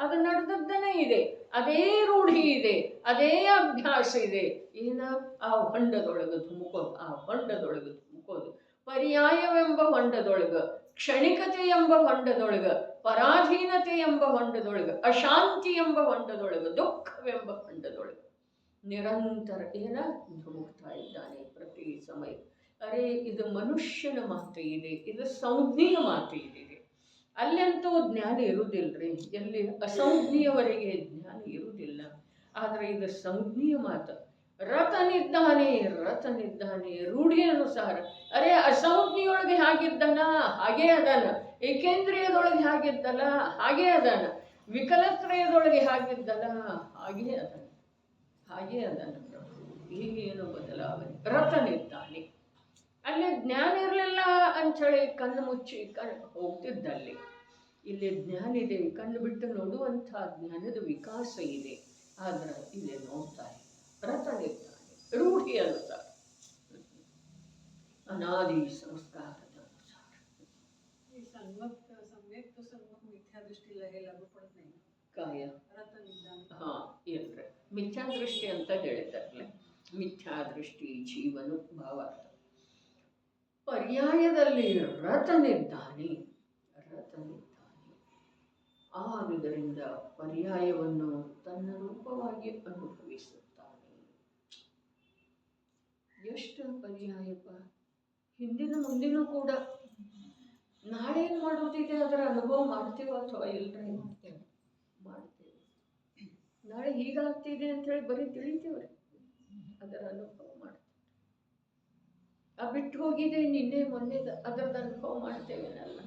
ಅದು ನಡೆದದ್ದನೇ ಇದೆ, ಅದೇ ರೂಢಿ ಇದೆ, ಅದೇ ಅಭ್ಯಾಸ ಇದೆ. ಏನ? ಆ ಹೊಂಡದೊಳಗೆ ಧುಮುಕೋದು, ಪರ್ಯಾಯವೆಂಬ ಹೊಂಡದೊಳಗ, ಕ್ಷಣಿಕತೆ ಎಂಬ ಹೊಂಡದೊಳಗ, ಪರಾಧೀನತೆ ಎಂಬ ಹೊಂಡದೊಳಗ, ಅಶಾಂತಿ ಎಂಬ ಹೊಂಡದೊಳಗ, ದುಃಖವೆಂಬ ಹೊಂಡದೊಳಗ ನಿರಂತರ ಏನ ಧುಮುಕ್ತಾ ಇದ್ದಾನೆ ಪ್ರತಿ ಸಮಯ. ಅರೆ ಇದು ಮನುಷ್ಯನ ಮಾತು ಇದೆ, ಇದು ಸಂಜ್ಞೆಯ ಮಾತು ಇದೆ. ಅಲ್ಲಂತೂ ಜ್ಞಾನ ಇರುವುದಿಲ್ಲರಿ, ಎಲ್ಲಿ ಅಸಂಜ್ಞೆಯವರೆಗೆ ಜ್ಞಾನ ಇರುವುದಿಲ್ಲ. ಆದರೆ ಇದು ಸಂಜ್ಞೆಯ ಮಾತು. ರತನಿದ್ದಾನೆ, ರತನಿದ್ದಾನೆ, ರೂಢಿ ಅನುಸಾರ. ಅರೆ ಅಸಂಜ್ಞೆಯೊಳಗೆ ಹೇಗಿದ್ದನ ಹಾಗೇ ಅದಾನ, ಏಕೇಂದ್ರಿಯದೊಳಗೆ ಹೇಗಿದ್ದಲ್ಲ ಹಾಗೇ ಅದಾನ, ವಿಕಲತ್ರಯದೊಳಗೆ ಹೇಗಿದ್ದಲ್ಲ ಹಾಗೇ ಅದಾನ, ಹಾಗೇ ಅದಾನ. ಏನು ಬದಲಾವಣೆ? ರತನಿದ್ದಾನೆ. ಅಲ್ಲಿ ಜ್ಞಾನ ಇರಲಿಲ್ಲ ಅಂಥೇಳಿ ಕಣ್ಣು ಮುಚ್ಚಿ ಹೋಗ್ತಿದ್ದಲ್ಲಿ. ಇಲ್ಲಿ ಜ್ಞಾನ ಇದೆ, ಕಣ್ಣು ಬಿಟ್ಟು ನೋಡುವಂಥ ಜ್ಞಾನದ ವಿಕಾಸ ಇದೆ. ಆದ್ರೆ ಇಲ್ಲಿ ನೋಡ್ತಾರೆ, ರತನಿದ್ದಾನೆ, ರೂಢಿ ಅನುಸಾರ, ಅನಾದಿ ಸಂಸ್ಕಾರದ ಅನುಸಾರ. ಕಾಯ ಹಾ ಇಲ್ರಿ, ಮಿಥ್ಯಾದೃಷ್ಟಿ ಅಂತ ಹೇಳಿದಾರಲ್ಲ, ಮಿಥ್ಯಾದೃಷ್ಟಿ ಜೀವನು ಭಾವಾರ್ಥ. ಪರ್ಯಾಯದಲ್ಲಿ ರತನಿದ್ದಾನೆ, ರತನಿದ್ದಾನೆ. ಆದುದರಿಂದ ಪರ್ಯಾಯವನ್ನು ತನ್ನ ರೂಪವಾಗಿ ಅನುಭವಿಸುತ್ತಾನೆ. ಎಷ್ಟು ಪರ್ಯಾಯಪ್ಪ! ಹಿಂದಿನ ಮುಂದಿನೂ ಕೂಡ. ನಾಳೆ ಏನು ಮಾಡೋದಿದೆ ಅದರ ಅನುಭವ ಮಾಡ್ತೀವೋ ಅಥವಾ ಇಲ್ರಿ? ಮಾಡ್ತೇವೆ. ನಾಳೆ ಹೀಗಾಗ್ತಿದೆ ಅಂತ ಹೇಳಿ ಬರೀ ತಿಳಿತೀವ್ರಿ, ಅದರ ಅನುಭವ ಮಾಡ್ತೇವೆ. ಆ ಬಿಟ್ಟು ಹೋಗಿದೆ ನಿನ್ನೆ ಮೊನ್ನೆ ಅದರದ ಅನುಭವ ಮಾಡ್ತೇವೇನಲ್ಲ.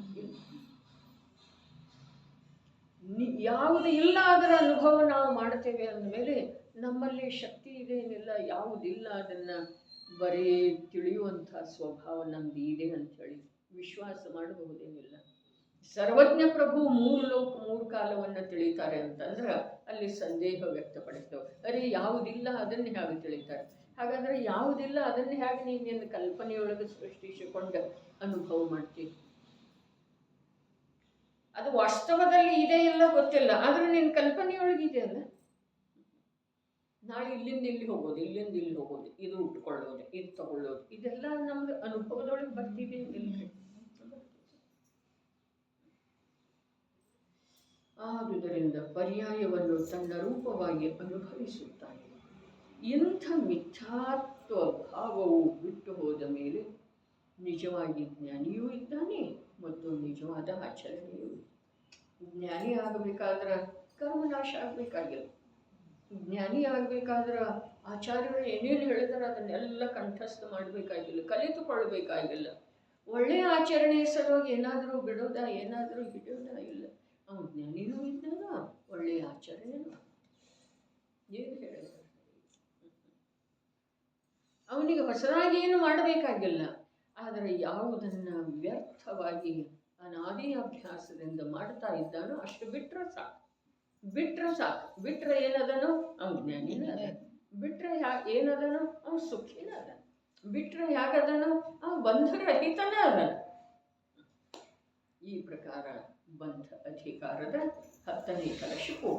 ಯಾವುದು ಇಲ್ಲ ಅದರ ಅನುಭವ ನಾವು ಮಾಡ್ತೇವೆ ಅಂದಮೇಲೆ ನಮ್ಮಲ್ಲಿ ಶಕ್ತಿ ಇದೆ ಏನಿಲ್ಲ, ಯಾವುದಿಲ್ಲ ಅದನ್ನ ಬರೀ ತಿಳಿಯುವಂಥ ಸ್ವಭಾವ ನಮ್ದು ಇದೆ ಅಂಥೇಳಿ ವಿಶ್ವಾಸ ಮಾಡಬಹುದೇನಿಲ್ಲ. ಸರ್ವಜ್ಞ ಪ್ರಭು 3 ಲೋಕ 3 ಕಾಲವನ್ನು ತಿಳಿತಾರೆ ಅಂತಂದ್ರೆ ಅಲ್ಲಿ ಸಂದೇಹ ವ್ಯಕ್ತಪಡಿಸ್ತೇವೆ. ಅರೆ ಯಾವುದಿಲ್ಲ ಅದನ್ನು ಹೇಗೆ ತಿಳಿತಾರೆ? ಹಾಗಾದ್ರೆ ಯಾವುದಿಲ್ಲ ಅದನ್ನು ಹೇಗೆ ನೀನು ಕಲ್ಪನೆಯೊಳಗೆ ಸೃಷ್ಟಿಸಿಕೊಂಡು ಅನುಭವ ಮಾಡ್ತೀವಿ? ಅದು ವಾಸ್ತವದಲ್ಲಿ ಇದೆ ಇಲ್ಲ ಗೊತ್ತಿಲ್ಲ, ಆದ್ರೆ ನಿನ್ನ ಕಲ್ಪನೆಯೊಳಗೆ ಇದೆಯಲ್ಲ. ನಾಳೆ ಇಲ್ಲಿಂದ ಇಲ್ಲಿ ಹೋಗೋದು, ಇಲ್ಲಿಂದ ಇಲ್ಲಿ ಹೋಗೋದು, ಇದು ಉಟ್ಕೊಳ್ಳೋದು, ಇದು ತಗೊಳ್ಳೋದು, ಇದೆಲ್ಲ ನಮ್ದು ಅನುಭವದೊಳಗೆ ಬರ್ತಿದೆ ಇಲ್ರಿ? ಆದುದರಿಂದ ಪರ್ಯಾಯವನ್ನು ತನ್ನ ರೂಪವಾಗಿ ಅನುಭವಿಸುತ್ತಾನೆ. ಇಂಥ ಮಿಥ್ಯಾತ್ವ ಭಾವವು ಬಿಟ್ಟು ಹೋದ ಮೇಲೆ ನಿಜವಾಗಿ ಜ್ಞಾನಿಯೂ ಇದ್ದಾನೆ ಮತ್ತು ನಿಜವಾದ ಆಚರಣೆಯೂ ಇದೆ. ಜ್ಞಾನಿ ಆಗಬೇಕಾದ್ರೆ ಕರ್ಮನಾಶ ಆಗಬೇಕಾಗಿಲ್ಲ. ಜ್ಞಾನಿ ಆಗಬೇಕಾದ್ರೆ ಆಚಾರ್ಯರು ಏನೇನು ಹೇಳಿದಾರೆ ಅದನ್ನೆಲ್ಲ ಕಂಠಸ್ಥ ಮಾಡಬೇಕಾಗಿಲ್ಲ, ಕಲಿತುಕೊಳ್ಳಬೇಕಾಗಿಲ್ಲ. ಒಳ್ಳೆಯ ಆಚರಣೆಯ ಸಲುವಾಗಿ ಏನಾದರೂ ಬಿಡೋದಾ, ಏನಾದರೂ ಹಿಡಿಯೋದಾ? ಇಲ್ಲ. ಅವನು ಜ್ಞಾನಿನೂ ಇದ್ದಾನ, ಒಳ್ಳೆಯ ಆಚರಣೆನೂ. ಏನು ಹೇಳಿದ ಅವನಿಗೆ ಹೊಸದಾಗಿ ಏನು ಮಾಡಬೇಕಾಗಿಲ್ಲ. ಆದರೆ ಯಾವುದನ್ನು ವ್ಯರ್ಥವಾಗಿ ಅನಾದಿ ಅಭ್ಯಾಸದಿಂದ ಮಾಡ್ತಾ ಇದ್ದಾನೋ ಅಷ್ಟು ಬಿಟ್ಟರೆ ಸಾಕು. ಬಿಟ್ಟರೆ ಸಾಕು. ಬಿಟ್ಟರೆ ಏನದನೋ ಅವನು ಜ್ಞಾನಿನ ಅದ, ಬಿಟ್ಟರೆ ಏನದನೋ ಅವನು ಸುಖಿನ ಅದ, ಬಿಟ್ಟರೆ ಹೇಗದನೋ ಅವನು ಬಂಧರಹಿತನ ಅದ. ಈ ಪ್ರಕಾರ ಬಂಧ ಅಧಿಕಾರದ 10ನೇ ಕಲಶ ಪೂರ್ಣ.